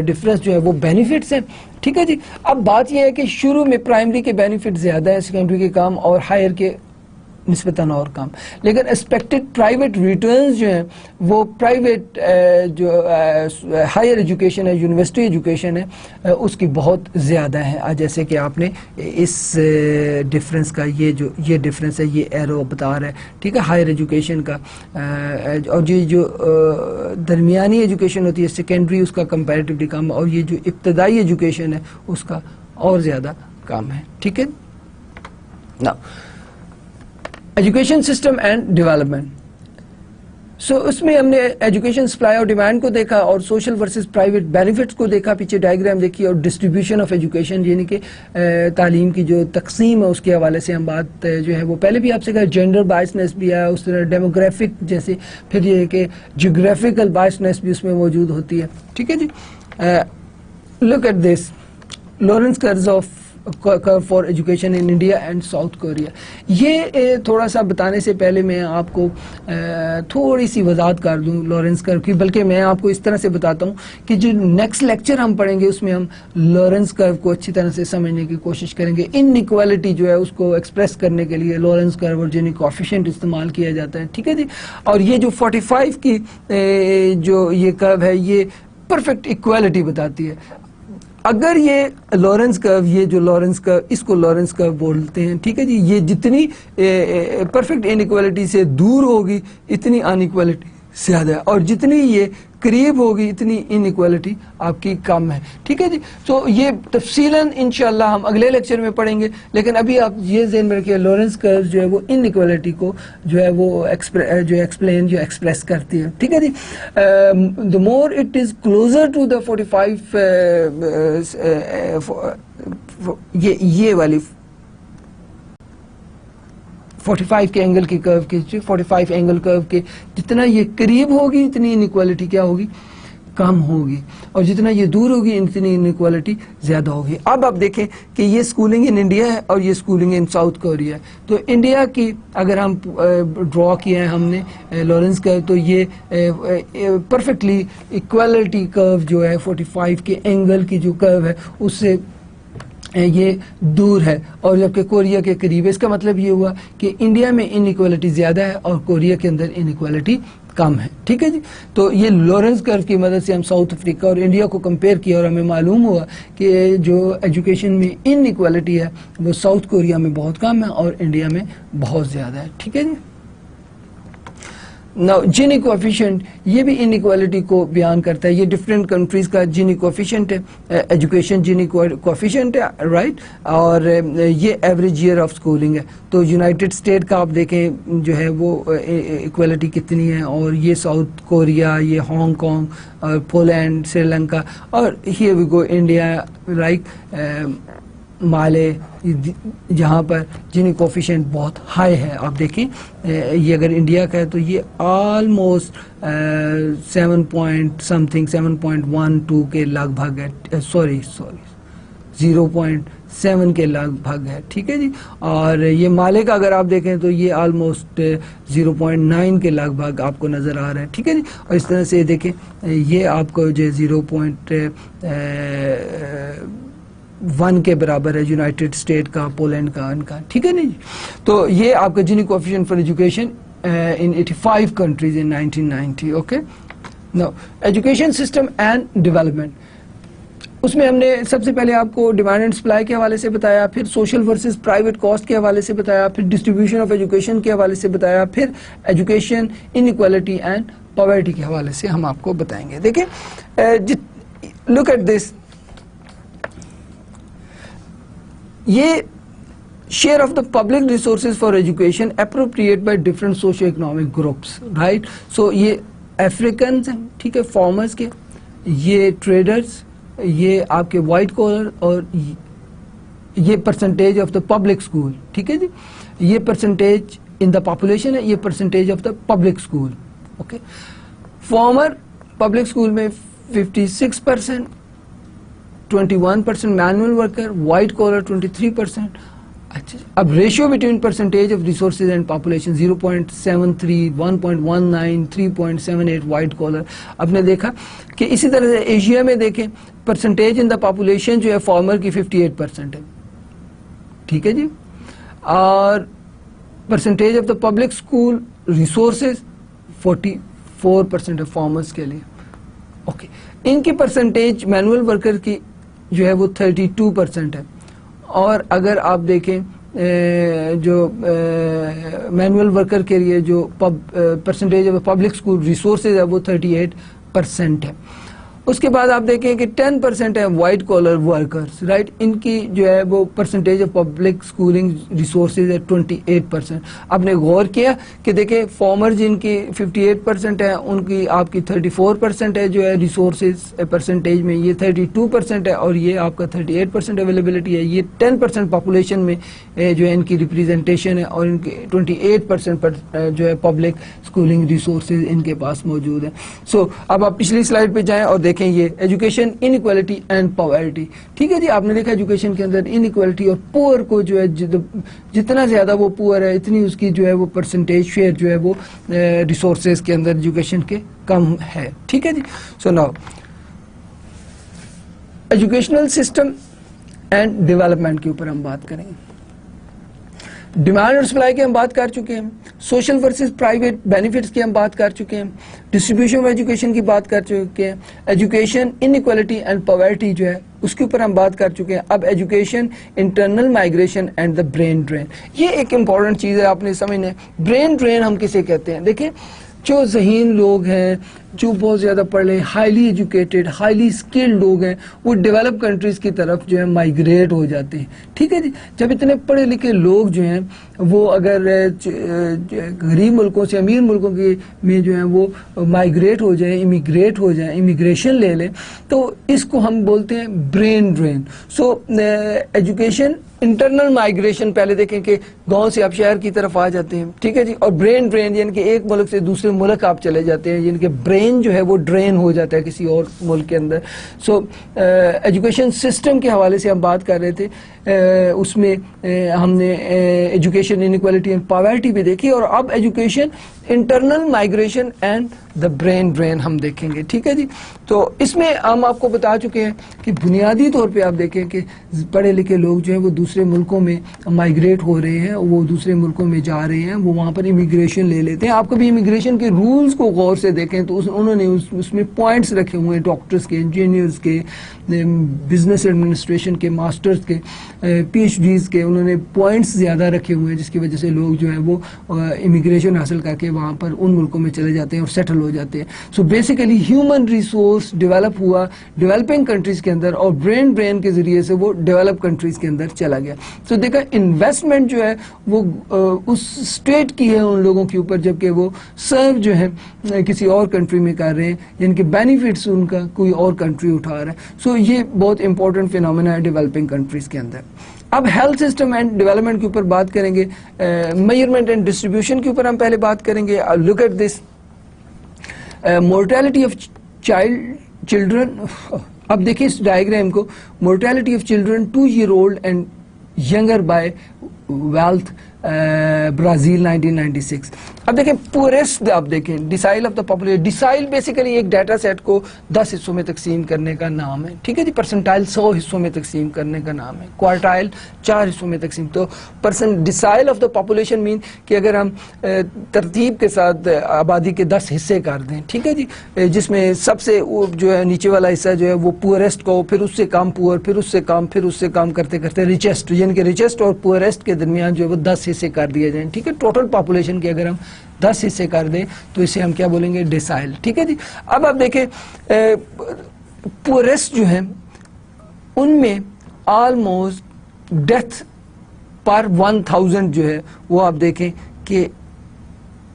ڈفرینس جو ہے وہ بینیفٹس ہیں, ٹھیک ہے جی. اب بات یہ ہے کہ شروع میں پرائمری کے بینیفٹ زیادہ ہے, سیکنڈری کے کم, اور ہائر کے نسبتاً اور کم, لیکن ایکسپیکٹڈ پرائیویٹ ریٹرنز جو ہیں وہ پرائیویٹ جو ہائر ایجوکیشن ہے, یونیورسٹی ایجوکیشن ہے, اس کی بہت زیادہ ہے, جیسے کہ آپ نے اس ڈفرینس کا یہ ڈفرینس ہے, یہ ایرو بتا رہا ہے, ٹھیک ہے, ہائر ایجوکیشن کا, اور یہ جو درمیانی ایجوکیشن ہوتی ہے سیکنڈری, اس کا کمپیریٹیولی کم, اور یہ جو ابتدائی ایجوکیشن ہے اس کا اور زیادہ کم ہے, ٹھیک ہے. Now, education system and development. So اس میں ہم نے ایجوکیشن سپلائی اور ڈیمانڈ کو دیکھا, اور سوشل ورسز پرائیویٹ بینیفٹس کو دیکھا, پیچھے ڈائیگرام دیکھی, اور ڈسٹریبیوشن آف ایجوکیشن یعنی کہ تعلیم کی جو تقسیم ہے اس کے حوالے سے ہم بات جو ہے وہ پہلے بھی آپ سے کہا, جینڈر بائسنس بھی ہے, اس طرح ڈیموگرافک جیسے, پھر یہ کہ جیوگرافیکل بائسنس بھی اس میں موجود ہوتی ہے, ٹھیک ہے جی. Look at this Lorenz curves of for education in India and South Korea. یہ تھوڑا سا بتانے سے پہلے میں آپ کو تھوڑی سی وضاحت کر دوں لارنس کرو کی, بلکہ میں آپ کو اس طرح سے بتاتا ہوں کہ جو نیکسٹ لیکچر ہم پڑھیں گے اس میں ہم لارنس کرو کو اچھی طرح سے سمجھنے کی کوشش کریں گے. ان ایکوالٹی جو ہے اس کو ایکسپریس کرنے کے لیے لارنس کرو اور جینی کوفیشینٹ استعمال کیا جاتا ہے, ٹھیک ہے جی. اور یہ جو 45 کی جو یہ کرو ہے یہ پرفیکٹ ایکوالٹی بتاتی ہے. اگر یہ لارنس کرو, یہ جو لارنس کرو, اس کو لارنس کرو بولتے ہیں, ٹھیک ہے جی. یہ جتنی پرفیکٹ ان ایکوالٹی سے دور ہوگی اتنی ان ایکوالٹی زیادہ ہے, اور جتنی یہ قریب ہوگی اتنی ان ایکوالٹی آپ کی کم ہے. ٹھیک ہے جی. تو یہ تفصیلاً انشاءاللہ ہم اگلے لیکچر میں پڑھیں گے, لیکن ابھی آپ یہ ذہن میں رکھیے لارنس کرو جو ہے وہ ان ایکوالٹی کو جو ہے وہ ایکسپریس کرتی ہے. ٹھیک ہے جی. the more it is closer to the 45 یہ والی 45 کے اینگل کی کرو کے 45 اینگل کرو کے جتنا یہ قریب ہوگی اتنی انیکوالٹی کیا ہوگی, کم ہوگی, اور جتنا یہ دور ہوگی اتنی انیکوالٹی زیادہ ہوگی. اب آپ دیکھیں کہ یہ اسکولنگ ان انڈیا ہے اور یہ اسکولنگ ان ساؤتھ کوریا ہے. تو انڈیا کی اگر ہم ڈرا کیا ہے ہم نے لارنس کرو, تو یہ پرفیکٹلی ایکوالٹی کرو جو ہے 45 کے اینگل کی جو کرو ہے اس سے یہ دور ہے, اور جبکہ کوریا کے قریب ہے. اس کا مطلب یہ ہوا کہ انڈیا میں ان ایکوالٹی زیادہ ہے اور کوریا کے اندر ان ایکوالٹی کم ہے. ٹھیک ہے جی. تو یہ لارنس کرو کی مدد سے ہم ساؤتھ افریقہ اور انڈیا کو کمپیئر کیا اور ہمیں معلوم ہوا کہ جو ایجوکیشن میں ان ایکوالٹی ہے وہ ساؤتھ کوریا میں بہت کم ہے اور انڈیا میں بہت زیادہ ہے. ٹھیک ہے جی. Now, جینی کوفیشنٹ یہ بھی ان ایکوالٹی کو بیان کرتا ہے. یہ ڈفرینٹ کنٹریز کا جینی کوفیشنٹ ہے, ایجوکیشن جینی کوفیشنٹ ہے, رائٹ, اور یہ ایوریج ایئر آف اسکولنگ ہے. تو یونائٹڈ اسٹیٹ کا آپ دیکھیں جو ہے وہ ایکوالٹی کتنی ہے, اور یہ ساؤتھ کوریا, یہ ہانگ کانگ اور پولینڈ, سری لنکا, اور here we go India, like Mali, جہاں پر جینی کوفیشنٹ بہت ہائی ہے. آپ دیکھیں یہ اگر انڈیا کا ہے تو یہ آلموسٹ 7.12 کے لگ بھگ ہے, سوری 0.7 کے لگ بھگ ہے. ٹھیک ہے جی. اور یہ مالے کا اگر آپ دیکھیں تو یہ آلموسٹ 0.9 کے لگ بھگ آپ کو نظر آ رہا ہے. ٹھیک ہے جی. اور اس طرح سے دیکھیں یہ آپ کو جو 0.1 کے برابر ہے یونائٹڈ اسٹیٹ کا, پولینڈ کا, ان کا. ٹھیک ہے نا جی. تو یہ آپ کا Gini coefficient for education in 85 countries in 1990. Okay. Now, education system and development. اس میں ہم نے سب سے پہلے آپ کو ڈیمانڈ اینڈ سپلائی کے حوالے سے بتایا, پھر سوشل ورسز پرائیویٹ کاسٹ کے حوالے سے بتایا, پھر ڈسٹریبیوشن آف ایجوکیشن کے حوالے سے بتایا, پھر education in equality and poverty کے حوالے سے ہم آپ کو بتائیں گے. دیکھیں لک ایٹ دس, یہ share of the public resources for education appropriate by different socio-economic groups, right? So یہ افریقنز ہیں, ٹھیک ہے, فارمرز کے, یہ ٹریڈرز, یہ آپ کے وائٹ کالر, اور یہ percentage of the public school. ٹھیک ہے جی. یہ پرسنٹیج ان دا پاپولیشن ہے, یہ percentage of the public school. Okay. Farmer public school میں 56%, 21% مینوئل ورکر, وائٹ کالر 23%. اچھا, اب ratio between percentage of resources and population 0.73, 1.19, 3.78 white collar. آپ نے دیکھا کہ اسی طرح سے ایشیا میں دیکھیں پرسنٹیج ان دا پاپولیشن جو ہے فارمر کی 58% ہے. ٹھیک ہے جی. اور percentage of the public school resources 44% ہے فارمرز کے لیے. اوکے. ان کی پرسنٹیج مینوئل ورکر کی جو ہے وہ 32% ہے. اور اگر آپ دیکھیں جو مینوئل ورکر کے لیے جو percentage of public school resources ہے وہ 38% ہے. اس کے بعد آپ دیکھیں کہ 10% ہے وائٹ کالر ورکرز, رائٹ. ان کی جو ہے وہ percentage of public schooling resources ہے 28%. آپ نے غور کیا کہ دیکھیں فارمر جن کی 58% ہے ان کی آپ کی 34% ہے جو ہے ریسورسز پرسنٹیج میں, یہ 32% ہے, اور یہ آپ کا 38% اویلیبلٹی ہے. یہ 10% پاپولیشن میں جو ہے ان کی ریپریزنٹیشن ہے, اور ان کی 28% پر جو ہے پبلک اسکولنگ ریسورسز ان کے پاس موجود ہیں. سو اب آپ پچھلی سلائڈ پہ جائیں اور دیکھیں یہ education in equality and poverty. ٹھیک ہے جی. آپ نے دیکھا ایجوکیشن کے اندر ان ایکوالٹی, اور پور کو جو ہے جتنا زیادہ وہ پور ہے اتنی اس کی جو ہے وہ پرسنٹیج شیئر جو ہے وہ ریسورسز کے اندر ایجوکیشن کے کم ہے. ٹھیک ہے جی. So now educational system and development کے اوپر ہم بات کریں گے. ڈیمانڈ اور سپلائی کی ہم بات کر چکے ہیں, سوشل ورسز پرائیویٹ بینیفٹس کی ہم بات کر چکے ہیں, ڈسٹریبیوشن آف ایجوکیشن کی بات کر چکے ہیں, education in equality and poverty جو ہے اس کے اوپر ہم بات کر چکے ہیں. اب education internal migration and the brain drain, یہ ایک امپورٹنٹ چیز ہے آپ نے سمجھنا ہے. برین ڈرین ہم کسے کہتے ہیں؟ دیکھیں جو ذہین لوگ ہیں جو بہت زیادہ پڑھ لیں, ہائیلی ایجوکیٹڈ, ہائیلی اسکلڈ لوگ ہیں, وہ ڈیولپ کنٹریز کی طرف جو ہے مائگریٹ ہو جاتے ہیں. ٹھیک ہے جی, جب اتنے پڑھے لکھے لوگ جو ہیں وہ اگر غریب ملکوں سے امیر ملکوں کے میں جو ہیں وہ مائگریٹ ہو جائیں, امیگریٹ ہو جائیں, امیگریشن لے لیں, تو اس کو ہم بولتے ہیں brain drain. So education internal migration پہلے دیکھیں کہ گاؤں سے آپ شہر کی طرف آ جاتے ہیں. ٹھیک ہے جی, اور برین ڈرین یعنی کہ ایک ملک سے دوسرے ملک آپ چلے جاتے ہیں, یعنی کہ برین جو ہے وہ ڈرین ہو جاتا ہے کسی اور ملک کے اندر. سو ایجوکیشن سسٹم کے حوالے سے ہم بات کر رہے تھے, اس میں ہم نے ایجوکیشن انیکوالٹی اینڈ پاورٹی بھی دیکھی, اور اب education internal migration and the brain drain ہم دیکھیں گے. ٹھیک ہے جی, تو اس میں ہم آپ کو بتا چکے ہیں کہ بنیادی طور پہ آپ دیکھیں کہ پڑھے لکھے لوگ جو ہیں وہ دوسرے ملکوں میں مائگریٹ ہو رہے ہیں, وہ دوسرے ملکوں میں جا رہے ہیں, وہ وہاں پر امیگریشن لے لیتے ہیں. آپ کبھی امیگریشن کے رولز کو غور سے دیکھیں تو انہوں نے اس میں پوائنٹس رکھے ہوئے ہیں, ڈاکٹرز کے, انجینئرز کے, بزنس ایڈمنسٹریشن کے, ماسٹرز کے, پی ایچ ڈیز کے, انہوں نے پوائنٹس زیادہ رکھے ہوئے ہیں, جس کی وجہ سے لوگ جو ہیں وہ امیگریشن حاصل کر کے وہاں پر ان ملکوں میں چلے جاتے ہیں اور سیٹل ہو جاتے ہیں. So basically human resource develop ہوا ڈیولپنگ کنٹریز کے اندر, اور برین ڈرین کے ذریعے سے وہ ڈیولپ کنٹریز کے اندر چلا گیا. سو دیکھا انویسٹمنٹ جو ہے وہ اس اسٹیٹ کی ہے ان لوگوں کے اوپر, جبکہ وہ سرو جو ہے کسی اور کنٹری میں کر رہے ہیں, یعنی کہ بینیفٹس ان کا کوئی اور کنٹری اٹھا رہا ہے. سو یہ بہت امپورٹنٹ فینومینا ہے ڈیولپنگ کنٹریز کے اندر. اب ہیلتھ سسٹم اینڈ ڈیولپمنٹ کے اوپر بات کریں گے, میجرمنٹ اینڈ ڈسٹریبیوشن کے اوپر ہم پہلے بات کریں گے. Look at this, mortality of children. اب دیکھیں اس ڈائیگرام کو, mortality of children 2 year old and younger by wealth Brazil 1996. اب دیکھیں پوریسٹ, آپ دیکھیں decile of the population. Decile basically ایک ڈیٹا سیٹ کو 10 حصوں میں تقسیم کرنے کا نام ہے. ٹھیک ہے جی, پرسنٹائل 100 حصوں میں تقسیم کرنے کا نام ہے, کوارٹائل 4 حصوں میں تقسیم. تو ڈیسائل آف دا پاپولیشن مین کہ اگر ہم ترتیب کے ساتھ آبادی کے 10 حصے کر دیں, ٹھیک ہے جی, جس میں سب سے جو ہے نیچے والا حصہ جو ہے وہ پوریسٹ کو, پھر اس سے کم پور, پھر اس سے کم, پھر اس سے کم کرتے کرتے ریچسٹ, یعنی کہ ریچسٹ اور پوریسٹ کے درمیان جو ہے وہ 10 حصے کر دیے جائیں. ٹھیک ہے, ٹوٹل پاپولیشن کے اگر ہم 10 حصے کر دیں تو اسے ہم کیا بولیں گے, ڈیسائل. ٹھیک ہے جی. اب آپ دیکھیں پوریسٹ جو ہیں ان میں آلموسٹ ڈیتھ پر 1000 جو ہے وہ آپ دیکھیں کہ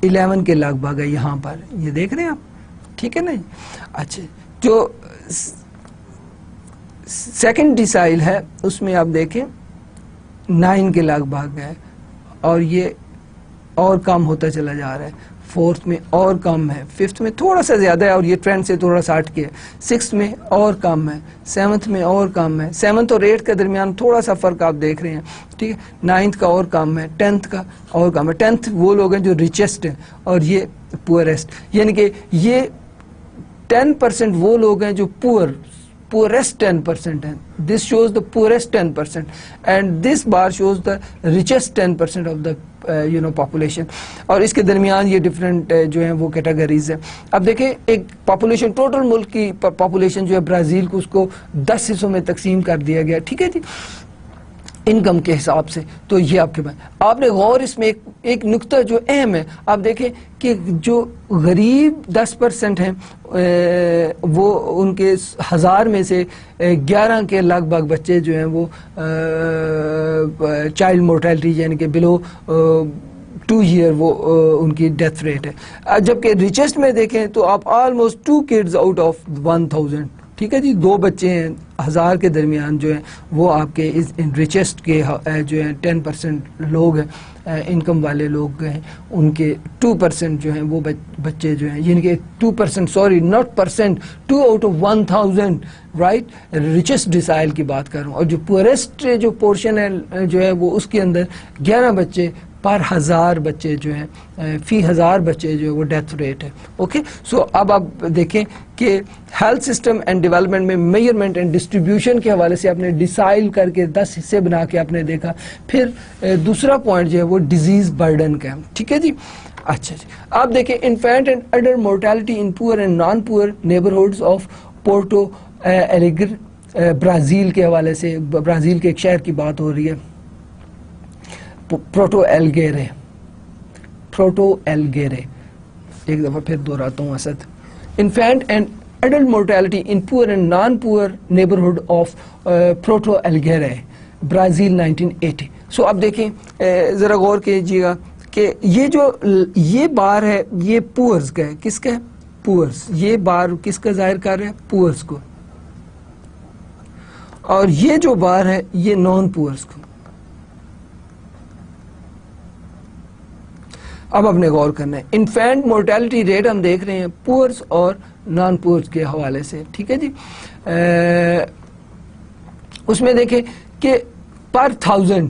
11 کے لگ بھگ ہے یہاں پر, یہ دیکھ رہے ہیں آپ. ٹھیک ہے نا. اچھا, جو سیکنڈ ڈیسائل ہے اس میں آپ دیکھیں 9 کے لگ بھگ ہے, اور یہ اور کم ہوتا چلا جا رہا ہے. 4th میں اور کم ہے, 5th میں تھوڑا سا زیادہ ہے اور یہ ٹرینڈ سے تھوڑا سا ہٹ کے ہے. 6th میں اور کم ہے, 7th میں اور کم ہے, 7th اور 8th کے درمیان تھوڑا سا فرق آپ دیکھ رہے ہیں. ٹھیک ہے, 9th کا اور کم ہے, 10th کا اور کم ہے. 10th وہ لوگ ہیں جو ریچسٹ ہیں, اور یہ پوریسٹ, یعنی کہ یہ 10% وہ لوگ ہیں جو poorest 10% ہیں. This shows the poorest 10%, and this bar shows the richest 10% of the population. اور اس کے درمیان یہ ڈفرینٹ جو ہیں وہ کیٹیگریز ہیں. اب دیکھیں ایک پاپولیشن, ٹوٹل ملک کی پاپولیشن جو ہے برازیل کو, اس کو 10 حصوں میں تقسیم کر دیا گیا. ٹھیک ہے جی, انکم کے حساب سے. تو یہ آپ کے پاس آپ نے غور, اس میں ایک نقطہ جو اہم ہے, آپ دیکھیں کہ جو غریب 10% ہیں وہ ان کے 1000 میں سے 11 کے لگ بھگ بچے جو ہیں وہ چائلڈ مورٹیلٹی یعنی کہ بلو 2 year وہ ان کی ڈیتھ ریٹ ہے. جبکہ ریچسٹ میں دیکھیں تو آپ آلموسٹ 2 kids out of 1000. ٹھیک ہے جی, 2 بچے ہیں 1000 کے درمیان جو ہیں وہ آپ کے ریچسٹ کے جو ہیں 10% لوگ ہیں, انکم والے لوگ ہیں, ان کے 2% جو ہیں وہ بچے جو ہیں, یعنی کہ 2%, sorry not percent, 2 out of 1000, right, richest decile کی بات کر رہا ہوں. اور جو پوریسٹ جو پورشن ہے جو ہے وہ اس کے اندر 11 بچے پر 1000 بچے جو ہیں, فی 1000 بچے جو ہے وہ ڈیتھ ریٹ ہے. اوکے, سو اب آپ دیکھیں کہ ہیلتھ سسٹم اینڈ ڈیولپمنٹ میں میجرمنٹ اینڈ ڈسٹریبیوشن کے حوالے سے آپ نے ڈیسائل کر کے 10 حصے بنا کے آپ نے دیکھا. پھر دوسرا پوائنٹ جو ہے وہ ڈیزیز برڈن کا ہے. ٹھیک ہے جی. اچھا جی, آپ دیکھیں infinite and adult mortality in poor and non پور نیبرہڈز آف پورٹو ایلیگر, برازیل کے حوالے سے, برازیل کے ایک شہر کی بات ہو رہی ہے, پروٹو ایلگیرے. ایک دفعہ پھر دہراتا ہوں Asad, infant and adult mortality in poor and non-poor neighborhood of Porto Alegre, Brazil 1980. So اب دیکھیں ذرا غور کیجیے گا کہ یہ بار ہے یہ پورز کا ہے. کس کا ہے؟ پورز. یہ بار کس کا ظاہر کر رہا ہے؟ پورز کو. اور یہ جو بار ہے یہ نان پورز کو. اب آپ نے غور کرنا ہے انفینٹ مورٹیلٹی ریٹ ہم دیکھ رہے ہیں پورز اور نان پورز کے حوالے سے. ٹھیک ہے جی. اس میں دیکھیں کہ پر 1000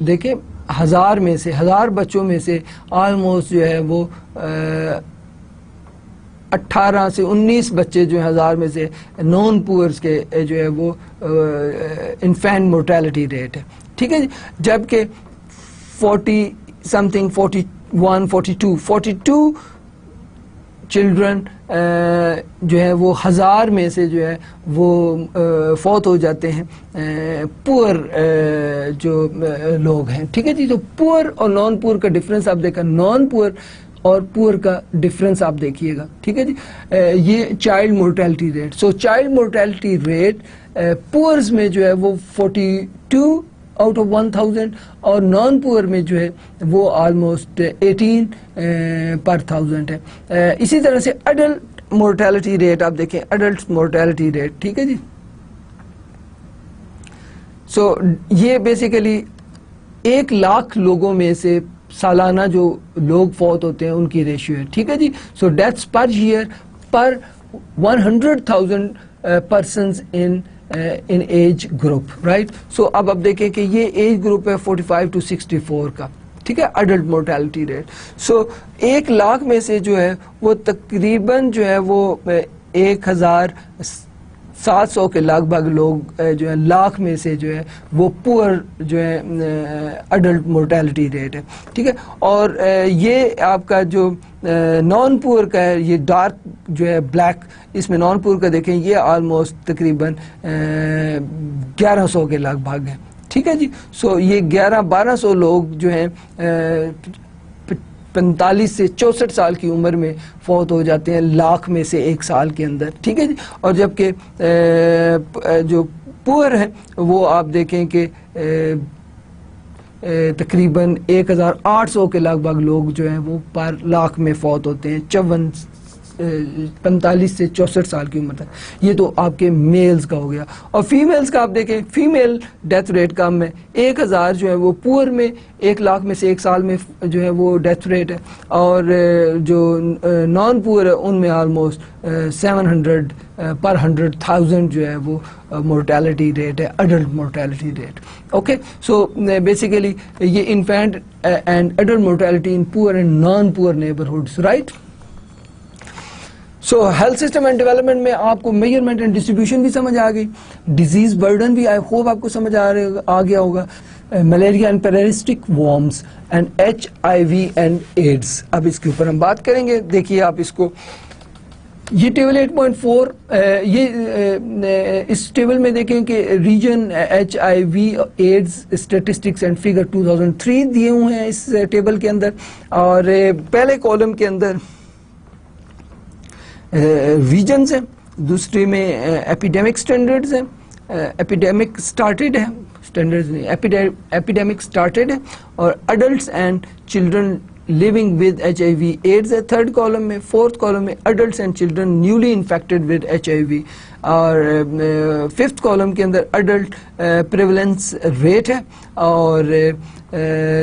دیکھیں 1000 میں سے 1000 بچوں میں سے آلموسٹ جو ہے وہ 18 سے 19 بچے جو ہیں 1000 میں سے نان پورز کے جو ہے وہ انفینٹ مورٹیلٹی ریٹ ہے. ٹھیک ہے جی. جبکہ 42 چلڈرن جو ہے وہ 1000 میں سے جو ہے وہ فوت ہو جاتے ہیں پور جو لوگ ہیں. ٹھیک ہے جی. تو پور اور نان پور کا ڈفرنس آپ دیکھا, نان پور اور پور کا ڈفرنس آپ دیکھیے گا. ٹھیک ہے جی. یہ چائلڈ مورٹیلٹی ریٹ. سو چائلڈ مورٹیلٹی ریٹ پورز میں جو ہے وہ 42 آؤٹ آف 1000 اور نان پور میں جو ہے وہ آلموسٹ 18 پر 1000 ہے. اسی طرح سے اڈلٹ مورٹیلٹی ریٹ آپ دیکھیں, اڈلٹ مورٹیلٹی ریٹ. ٹھیک ہے جی. سو یہ بیسیکلی 1,00,000 لوگوں میں سے سالانہ جو لوگ فوت ہوتے ہیں ان کی ریشیو ہے. ٹھیک ہے جی. So deaths per year per 100,000 persons in age group. Right. So اب آپ دیکھیں کہ یہ ایج گروپ ہے 45 to 64 کا. ٹھیک ہے. Adult mortality rate. سو 1,00,000 میں سے جو ہے وہ تقریباً جو ہے وہ 1,700 کے لگ بھگ لوگ جو ہے لاکھ میں سے جو ہے وہ پور جو ہے اڈلٹ مورٹیلٹی ریٹ ہے. ٹھیک ہے. اور یہ آپ کا جو نان پور کا ہے یہ ڈارک جو ہے بلیک, اس میں نان پور کا دیکھیں یہ آلموسٹ تقریباً 1100 کے لگ بھگ ہے. ٹھیک ہے جی. سو یہ 1200 لوگ جو ہیں 45 سے 64 سال کی عمر میں فوت ہو جاتے ہیں 1,00,000 میں سے 1 سال کے اندر. ٹھیک ہے جی. اور جبکہ جو پور ہیں وہ آپ دیکھیں کہ تقریباً 1,800 کے لگ بھگ لوگ جو ہیں وہ پر 1,00,000 میں فوت ہوتے ہیں 45 سے 64 سال کی عمر تک. یہ تو آپ کے میلز کا ہو گیا. اور فیمیلز کا آپ دیکھیں فیمیل ڈیتھ ریٹ کم ہے. 1,000 جو ہے وہ پور میں 1,00,000 میں سے 1 سال میں جو ہے وہ ڈیتھ ریٹ ہے. اور جو نان پور ہے ان میں آلموسٹ 700 پر 100,000 جو ہے وہ مورٹیلٹی ریٹ ہے, adult mortality rate. Okay. So basically یہ infant and adult mortality in poor and non poor neighbourhoods. Right. So health system and development میں آپ کو میجرمنٹ اینڈ ڈسٹریبیوشن بھی سمجھ آ گئی, ڈیزیز برڈن بھی آئی ہوپ آپ کو سمجھ آ گیا ہوگا, malaria and parasitic worms and HIV and AIDS. اب اس کے اوپر ہم بات کریں گے. دیکھیے آپ اس کو, یہ ٹیبل 8.4 یہ اس ٹیبل میں دیکھیں کہ region HIV AIDS statistics and figure 2003 دیے ہوئے ہیں اس ٹیبل کے اندر. اور پہلے کالم کے اندر ریجنز ہیں, دوسرے میں ایپیڈیمک سٹینڈرڈز ہیں, ایپیڈیمک سٹارٹڈ ہے, سٹینڈرڈز نہیں, ایپیڈیمک سٹارٹڈ ہے. اور adults and children living with HIV AIDS ہے تھرڈ کالم میں. فورتھ کالم میں adults and children newly infected with HIV. اور ففتھ کالم کے اندر adult prevalence rate ہے. اور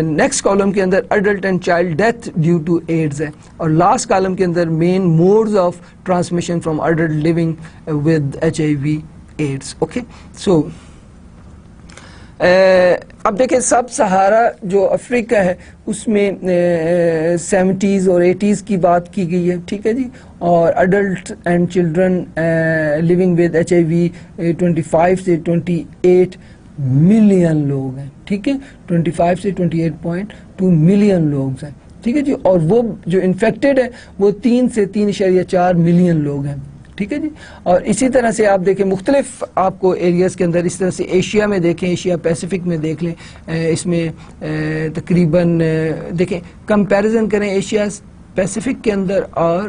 نیکسٹ کالم کے اندر adult and child death due to AIDS ہے. اور لاسٹ کالم کے اندر main modes of transmission from adult living with HIV AIDS. Okay. So اب دیکھیں سب سہارا جو افریقہ ہے اس میں 70s اور 80s کی بات کی گئی ہے. ٹھیک ہے جی. اور adult and children living with HIV 25 سے 28 ملین لوگ ہیں. ٹھیک ہے. 25 سے 28.2 ملین لوگ ہیں. ٹھیک ہے جی. اور وہ جو انفیکٹڈ ہے وہ 3 سے 3.4 ملین لوگ ہیں. ٹھیک ہے جی. اور اسی طرح سے آپ دیکھیں مختلف آپ کو ایریاز کے اندر, اس طرح سے ایشیا میں دیکھیں, ایشیا پیسیفک میں دیکھ لیں, اس میں تقریباً دیکھیں کمپیریزن کریں ایشیا پیسیفک کے اندر اور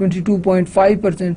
22.5%,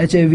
HIV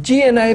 GNI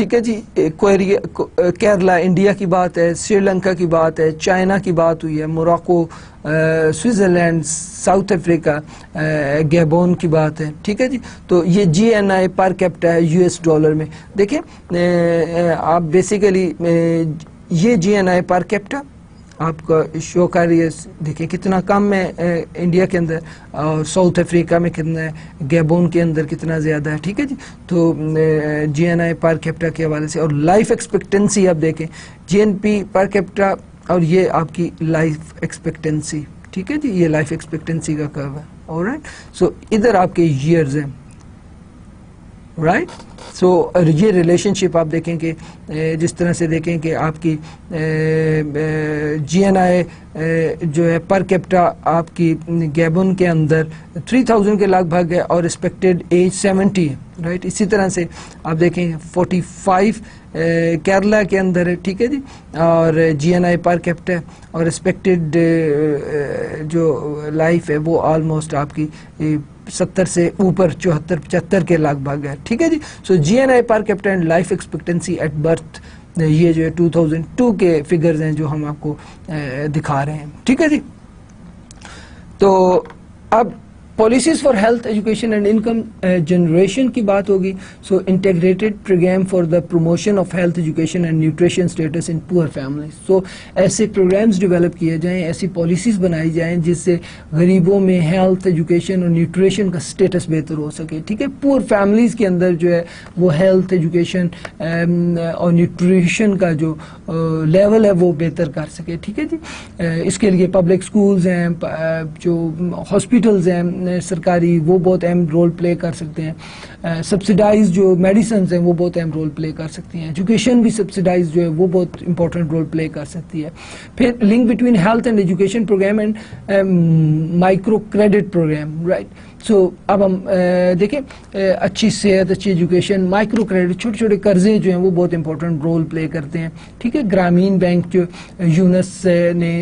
ٹھیک ہے جی. کیرلا انڈیا کی بات ہے, سری لنکا کی بات ہے, چائنا کی بات ہوئی ہے, موراکو, سوئٹزرلینڈ, ساؤتھ افریقہ, گیبون کی بات ہے. ٹھیک ہے جی. تو یہ جی این آئی پر کیپٹا ہے US ڈالر میں. دیکھیں آپ بیسیکلی یہ جی این آئی پر کیپٹا آپ کا شو کر رہی ہے, دیکھیں کتنا کم ہے انڈیا کے اندر, اور ساؤتھ افریقہ میں کتنا ہے, گیبون کے اندر کتنا زیادہ ہے. ٹھیک ہے جی. تو جی این آئی پر کیپٹا کے حوالے سے, اور لائف ایکسپیکٹنسی آپ دیکھیں, جی این پی پر کیپٹا اور یہ آپ کی لائف ایکسپیکٹنسی. ٹھیک ہے جی, یہ لائف ایکسپیکٹنسی کا کرو ہے. آلرائٹ, سو ادھر آپ کے ایئرز ہیں. رائٹ, سو یہ ریلیشن شپ آپ دیکھیں کہ جس طرح سے دیکھیں کہ آپ کی جی این آئی جو ہے پر کیپٹا آپ کی گیبون کے اندر 3000 کے لگ بھگ ہے, اور ایکسپیکٹڈ ایج 70 ہے. رائٹ, اسی طرح سے آپ دیکھیں 45 کیرلا کے اندر ہے. ٹھیک ہے جی, اور جی این آئی پر کیپٹا ہے, اور ایکسپیکٹڈ جو لائف ہے وہ آلموسٹ آپ کی 70 سے اوپر 74-75 کے لگ بھگ ہے. ٹھیک ہے جی. So G N I per capita and life expectancy at birth, یہ جو ہے 2002 کے فگرز ہیں جو ہم آپ کو دکھا رہے ہیں. ٹھیک ہے جی. تو اب policies for health education and income generation کی بات ہوگی. So integrated programme for the promotion of health education and nutrition status in poor families. سو ایسے پروگرامز ڈیولپ کیے جائیں, ایسی پالیسیز بنائی جائیں جس سے غریبوں میں ہیلتھ ایجوکیشن اور نیوٹریشن کا اسٹیٹس بہتر ہو سکے. ٹھیک ہے, پور فیملیز کے اندر جو ہے وہ ہیلتھ ایجوکیشن اور نیوٹریشن کا جو لیول ہے وہ بہتر کر سکے. ٹھیک ہے جی. اس کے لیے پبلک اسکولز ہیں, جو ہاسپٹلز ہیں سرکاری, وہ بہت اہم رول پلے کر سکتے ہیں. سبسیڈائز جو میڈیسنز ہیں وہ بہت اہم رول پلے کر سکتی ہیں. ایجوکیشن بھی سبسیڈائز جو ہے وہ بہت امپورٹنٹ رول پلے کر سکتی ہے. پھر link between health and education programme and micro credit programme. Right, so اب ہم دیکھیں اچھی صحت, اچھی ایجوکیشن, مائکرو کریڈٹ, چھوٹے چھوٹے قرضے جو ہیں وہ بہت امپورٹنٹ رول پلے کرتے ہیں. ٹھیک ہے, گرامین بینک جو یونس نے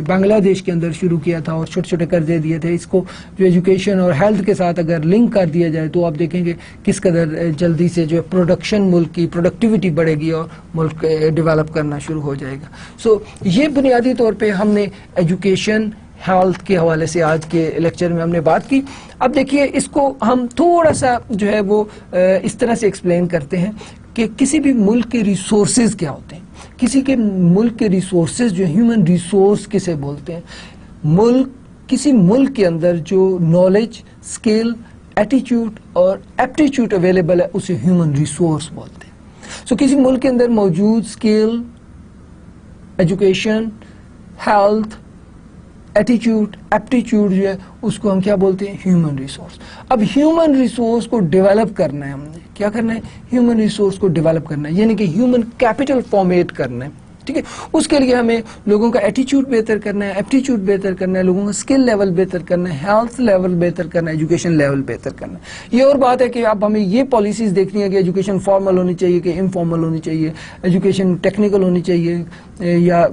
بنگلہ دیش کے اندر شروع کیا تھا اور چھوٹے چھوٹے قرضے دیے تھے, اس کو جو ایجوکیشن اور ہیلتھ کے ساتھ اگر لنک کر دیا جائے تو آپ دیکھیں گے کس قدر جلدی سے جو ہے پروڈکشن, ملک کی پروڈکٹیوٹی بڑھے گی اور ملک ڈیولپ کرنا شروع ہو جائے گا. سو یہ بنیادی طور پہ ہم نے ایجوکیشن ہیلتھ کے حوالے سے آج کے لیکچر میں ہم نے بات کی. اب دیکھیے اس کو ہم تھوڑا سا جو ہے وہ اس طرح سے ایکسپلین کرتے ہیں کہ کسی بھی ملک کے ریسورسز کیا ہوتے ہیں. کسی کے ملک کے ریسورسز جو ہیومن ریسورس کسے بولتے ہیں. کسی ملک کے اندر جو نالج, اسکل, ایٹیچیوڈ اور ایپٹیچیوڈ اویلیبل ہے اسے ہیومن ریسورس بولتے ہیں. سو کسی ملک کے اندر موجود اسکل, ایجوکیشن, ہیلتھ, ایٹیچیوڈ, ایپٹیچیوڈ جو ہے اس کو ہم کیا بولتے ہیں, ہیومن ریسورس. اب ہیومن ریسورس کو ڈیولپ کرنا ہے, ہم نے کیا کرنا ہے, ہیومن ریسورس کو ڈیولپ کرنا ہے, یعنی کہ ہیومن کیپٹل فارمیٹ کرنا ہے. ٹھیک ہے, اس کے لیے ہمیں لوگوں کا ایٹیچیوڈ بہتر کرنا ہے, ایپٹیچیوڈ بہتر کرنا ہے, لوگوں کا اسکل لیول بہتر کرنا ہے, ہیلتھ لیول بہتر کرنا ہے, ایجوکیشن لیول بہتر کرنا ہے. یہ اور بات ہے کہ اب ہمیں یہ پالیسیز دیکھنی ہے کہ ایجوکیشن فارمل ہونی چاہیے کہ انفارمل ہونی چاہیے, ایجوکیشن ٹیکنیکل ہونی چاہیے یا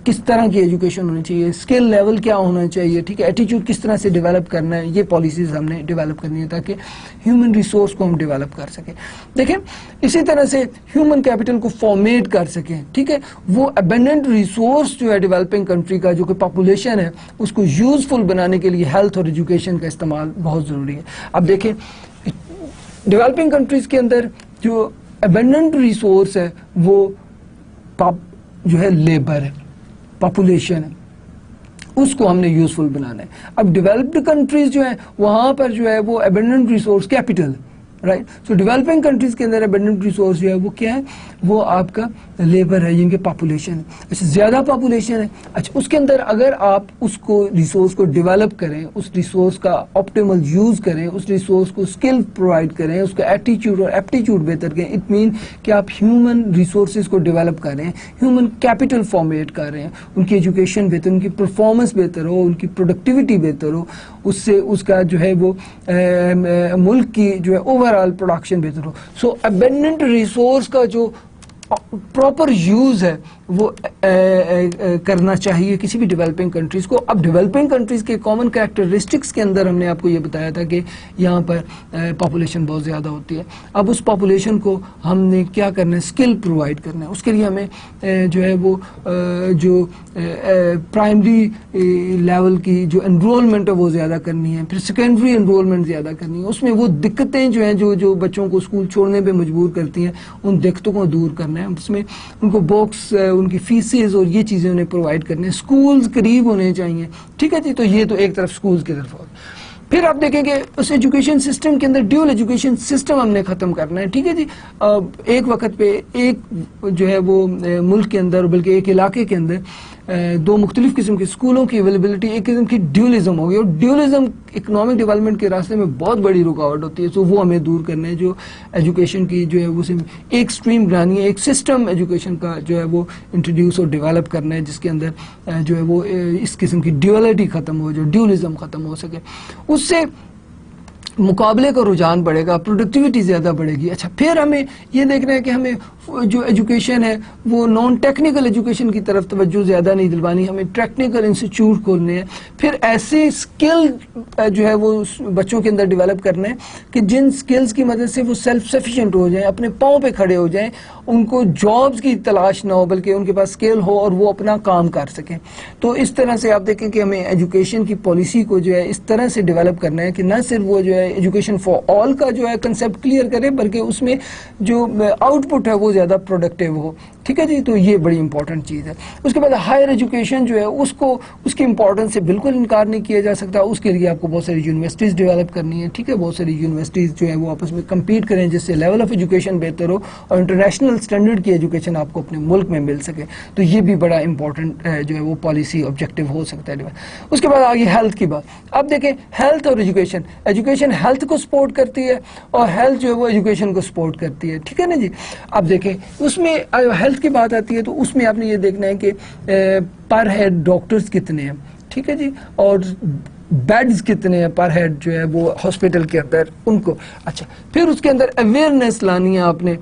کس طرح کی ایجوکیشن ہونی چاہیے, اسکل لیول کیا ہونا چاہیے. ٹھیک ہے, ایٹیچیوڈ کس طرح سے ڈیولپ کرنا ہے, یہ پالیسیز ہم نے ڈیولپ کرنی ہے تاکہ ہیومن ریسورس کو ہم ڈیولپ کر سکیں. دیکھیں اسی طرح سے ہیومن کیپٹل کو فارمیٹ کر سکیں. ٹھیک ہے, وہ ابنڈنٹ ریسورس جو ہے ڈیولپنگ کنٹری کا جو کہ پاپولیشن ہے اس کو یوزفل بنانے کے لیے ہیلتھ اور ایجوکیشن کا استعمال بہت ضروری ہے. اب دیکھیں ڈیولپنگ کنٹریز کے اندر جو ابنڈنٹ ریسورس ہے وہ جو ہے لیبر ہے, پاپولیشن ہے, اس کو ہم نے یوزفل بنانا ہے. اب ڈیولپڈ کنٹریز جو ہیں وہاں پر جو ہے وہ ابنڈنٹ ریسورس کیپٹل. رائٹ, سو ڈیولپنگ کنٹریز کے اندر ابنڈنٹ ریسورس جو ہے وہ کیا ہے, وہ آپ کا لیبر ہے, یعنی کہ پاپولیشن ہے. اچھا, زیادہ پاپولیشن ہے. اچھا, اس کے اندر اگر آپ اس کو ریسورس کو ڈیولپ کریں, اس ریسورس کا آپٹیمل یوز کریں, اس ریسورس کو اسکل پرووائڈ کریں, اس کا ایٹیچیوڈ اور ایپٹیچیوڈ بہتر کریں, اٹ مین کہ آپ ہیومن ریسورسز کو ڈیولپ کر رہے ہیں, ہیومن کیپٹل فارمیٹ کر رہے ہیں, ان کی ایجوکیشن بہتر, ان کی پرفارمنس بہتر ہو, ان کی پروڈکٹیوٹی بہتر ہو, اس سے اس کا جو ہے وہ ملک کی جو ہے اوور آل پروڈکشن بہتر ہو. سو ابنڈنٹ ریسورس کا جو پراپر یوز ہے وہ کرنا چاہیے کسی بھی ڈیولپنگ کنٹریز کو. اب ڈیولپنگ کنٹریز کے کامن کریکٹرسٹکس کے اندر ہم نے آپ کو یہ بتایا تھا کہ یہاں پر پاپولیشن بہت زیادہ ہوتی ہے. اب اس پاپولیشن کو ہم نے کیا کرنا ہے, اسکل پرووائڈ کرنا ہے. اس کے لیے ہمیں جو ہے وہ جو پرائمری لیول کی جو انرولمنٹ ہے وہ زیادہ کرنی ہے, پھر سیکنڈری انرولمنٹ زیادہ کرنی ہے. اس میں وہ دقتیں جو ہیں جو بچوں کو اسکول چھوڑنے پہ مجبور کرتی ہیں ان دقتوں کو دور کرنا ہے. اس میں ان کو باکس, ان کی فیسز اور یہ چیزیں انہیں پرووائڈ کرنے ہیں. اسکولز قریب ہونے چاہیے, ٹھیک ہے جی. تو یہ تو ایک طرف اسکولز کی طرف. پھر آپ دیکھیں کہ اس ایجوکیشن سسٹم کے اندر ڈیول ایجوکیشن سسٹم ہم نے ختم کرنا ہے, ٹھیک ہے جی. ایک وقت پہ ایک جو ہے وہ ملک کے اندر بلکہ ایک علاقے کے اندر دو مختلف قسم کے اسکولوں کی اویلیبلٹی, ایک قسم کی ڈیولزم ہوگی, اور ڈیولزم اکنامک ڈیولپمنٹ کے راستے میں بہت بڑی رکاوٹ ہوتی ہے. تو وہ ہمیں دور کرنا ہے. جو ایجوکیشن کی جو ہے وہ ایک اسٹریم بنانی ہے, ایک سسٹم ایجوکیشن کا جو ہے وہ انٹروڈیوس اور ڈیولپ کرنا ہے جس کے اندر جو ہے وہ اس قسم کی ڈیولٹی ختم ہو, جو ڈیولزم ختم ہو سکے. اس سے مقابلے کا رجحان بڑھے گا, پروڈکٹیوٹی زیادہ بڑھے گی. اچھا, پھر ہمیں یہ دیکھنا ہے کہ ہمیں جو ایجوکیشن ہے وہ نان ٹیکنیکل ایجوکیشن کی طرف توجہ زیادہ نہیں دلوانی, ہمیں ٹیکنیکل انسٹیٹیوٹ کھولنے ہیں. پھر ایسے اسکل جو ہے وہ بچوں کے اندر ڈیولپ کرنا ہے کہ جن اسکلز کی مدد سے وہ سیلف سفیشینٹ ہو جائیں, اپنے پاؤں پہ کھڑے ہو جائیں, ان کو جابز کی تلاش نہ ہو بلکہ ان کے پاس اسکل ہو اور وہ اپنا کام کر سکیں. تو اس طرح سے آپ دیکھیں کہ ہمیں ایجوکیشن کی پالیسی کو جو ہے اس طرح سے ڈیولپ کرنا ہے کہ نہ صرف وہ جو ہے ایجوکیشن فار آل کا جو ہے کنسیپٹ کلیئر کرے بلکہ اس میں جو آؤٹ پٹ ہے وہ زیادہ پروڈکٹیو ہو, ٹھیک ہے جی. تو یہ بڑی امپورٹنٹ چیز ہے. اس کے بعد ہائر ایجوکیشن جو ہے اس کی امپورٹنس سے بالکل انکار نہیں کیا جا سکتا. اس کے لیے آپ کو بہت ساری یونیورسٹیز ڈیولپ کرنی ہے, ٹھیک ہے. بہت ساری یونیورسٹیز جو ہے وہ آپس میں کمپیٹ کریں جس سے لیول آف ایجوکیشن بہتر ہو اور انٹرنیشنل اسٹینڈرڈ کی ایجوکیشن آپ کو اپنے ملک میں مل سکے. تو یہ بھی بڑا امپورٹنٹ جو ہے وہ پالیسی آبجیکٹیو ہو سکتا ہے. اس کے بعد آگے ہیلتھ کی بات. اب دیکھیں ہیلتھ اور ایجوکیشن ہیلتھ کو سپورٹ کرتی ہے اور ہیلتھ جو ہے وہ ایجوکیشن کو سپورٹ کرتی ہے, ٹھیک ہے نا جی. اب دیکھیں اس میں ہیلتھ کی بات آتی ہے تو اس میں آپ نے یہ دیکھنا ہے کہ پر ہیڈ ڈاکٹرز کتنے ہیں, ٹھیک ہے جی, اور بیڈز کتنے ہیں پر ہیڈ جو ہے وہ ہاسپٹل کے اندر ان کو. اچھا, پھر اس کے اندر اویئرنیس لانی ہے آپ نے.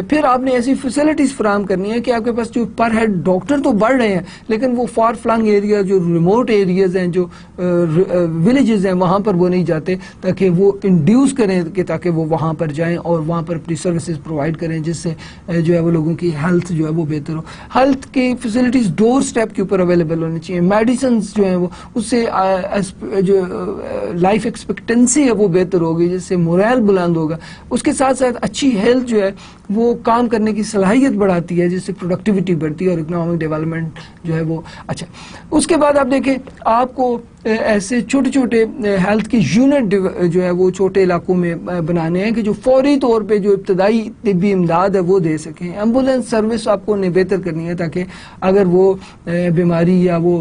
پھر آپ نے ایسی فیسلٹیز فراہم کرنی ہے کہ آپ کے پاس جو پر ہیڈ ڈاکٹر تو بڑھ رہے ہیں لیکن وہ فار فلنگ ایریا, جو ریموٹ ایریاز ہیں, جو ولیجز ہیں, وہاں پر وہ نہیں جاتے, تاکہ وہ انڈیوس کریں کہ تاکہ وہ وہاں پر جائیں اور وہاں پر اپنی سروسز پرووائڈ کریں جس سے جو ہے وہ لوگوں کی ہیلتھ جو ہے وہ بہتر ہو. ہیلتھ کی فیسلٹیز ڈور اسٹیپ کے اوپر اویلیبل ہونی چاہیے. میڈیسنز جو ہیں وہ اس سے جو لائف ایکسپیکٹنسی ہے وہ بہتر ہوگی جس سے مورائل بلند ہوگا. اس کے ساتھ ساتھ اچھی ہیلتھ جو ہے وہ کام کرنے کی صلاحیت بڑھاتی ہے جس سے پروڈکٹیوٹی بڑھتی ہے اور اکنامک ڈیولپمنٹ جو ہے وہ. اچھا, اس کے بعد آپ دیکھیں آپ کو ایسے چھوٹے چھوٹے ہیلتھ کی یونٹ جو ہے وہ چھوٹے علاقوں میں بنانے ہیں کہ جو فوری طور پہ جو ابتدائی طبی امداد ہے وہ دے سکیں. ایمبولینس سروس آپ کو بہتر کرنی ہے تاکہ اگر وہ بیماری یا وہ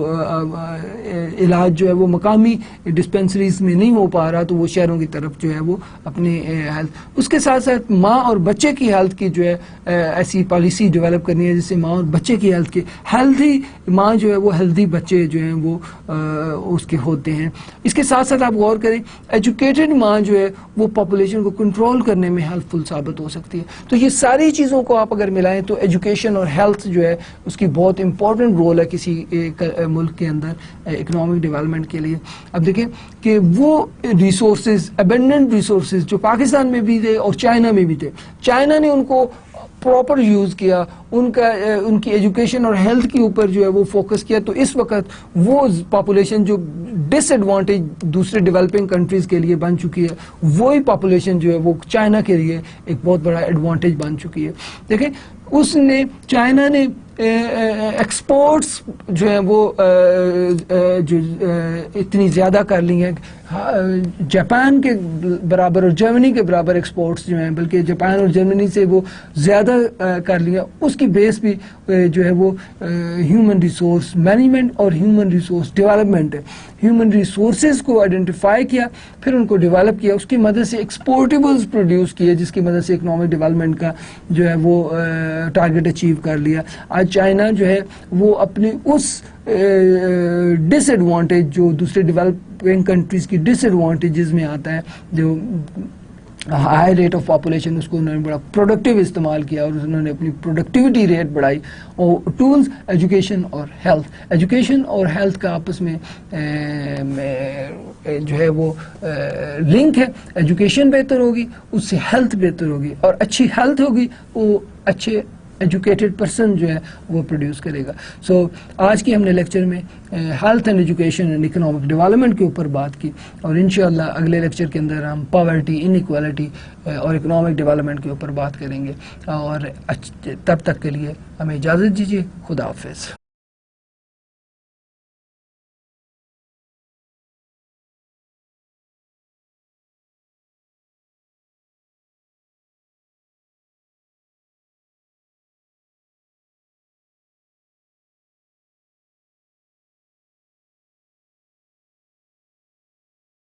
علاج جو ہے وہ مقامی ڈسپینسریز میں نہیں ہو پا رہا تو وہ شہروں کی طرف جو ہے وہ اپنی ہیلتھ. اس کے ساتھ ساتھ ماں اور بچے کی ہیلتھ کی جو ہے ایسی پالیسی ڈیولپ کرنی ہے جس سے ماں اور بچے کی ہیلتھ کی ہیلتھی ماں جو ہے وہ ہیلتھی بچے جو ہیں وہ اس کے ہوتے ہیں. اس کے ساتھ ساتھ آپ غور کریں ایجوکیٹڈ ماں جو ہے وہ پاپولیشن کو کنٹرول کرنے میں ہیلپ فل ثابت ہو سکتی ہے. تو یہ ساری چیزوں کو آپ اگر ملائیں تو ایجوکیشن اور ہیلتھ جو ہے اس کی بہت امپورٹنٹ رول ہے کسی ملک کے اندر اکنامک ڈیولپمنٹ کے لیے. اب دیکھیں کہ وہ ریسورسز ابنڈنٹ ریسورسز جو پاکستان میں بھی تھے اور چائنا میں بھی تھے, چائنا نے ان کو پراپر یوز کیا, ان کی ایجوکیشن اور ہیلتھ کے اوپر جو ہے وہ فوکس کیا. تو اس وقت وہ پاپولیشن جو ڈس ایڈوانٹیج دوسرے ڈیولپنگ کنٹریز کے لیے بن چکی ہے وہی پاپولیشن جو ہے وہ چائنا کے لیے ایک بہت بڑا ایڈوانٹیج بن چکی ہے. دیکھیں چائنا نے ایکسپورٹس جو ہیں وہ جو اتنی زیادہ کر لی ہیں, جاپان کے برابر اور جرمنی کے برابر ایکسپورٹس جو ہیں, بلکہ جاپان اور جرمنی سے وہ زیادہ کر لیا. اس کی بیس بھی جو ہے وہ ہیومن ریسورس مینجمنٹ اور ہیومن ریسورس ڈیولپمنٹ ہے. ہیومن ریسورسز کو آئیڈینٹیفائی کیا, پھر ان کو ڈیولپ کیا, اس کی مدد سے ایکسپورٹیبلز پروڈیوس کیے جس کی مدد سے اکنامک ڈیولپمنٹ کا جو ہے وہ ٹارگیٹ اچیو کر لیا. آج چائنا جو ہے وہ اپنی اس ڈس ایڈوانٹیج جو دوسرے ڈیولپنگ کنٹریز کی ڈس ایڈوانٹیجز میں آتا ہے, جو ہائی ریٹ آف پاپولیشن، اس کو انہوں نے بڑا پروڈکٹیو استعمال کیا اور انہوں نے اپنی پروڈکٹیوٹی ریٹ بڑھائی. اور ٹولز ایجوکیشن اور ہیلتھ، ایجوکیشن اور ہیلتھ کا آپس میں جو ہے وہ لنک ہے. ایجوکیشن بہتر ہوگی اس سے ہیلتھ بہتر ہوگی، اور اچھی ہیلتھ ہوگی وہ اچھے ایجوکیٹڈ پرسن جو ہے وہ پروڈیوس کرے گا. سو آج کی ہم نے لیکچر میں health and education and economic development کے اوپر بات کی، اور انشاءاللہ اگلے لیکچر کے اندر ہم پاورٹی، ان ایکوالٹی اور اکنامک ڈیولپمنٹ کے اوپر بات کریں گے. اور تب تک کے لیے ہمیں اجازت دیجیے. خدا حافظ.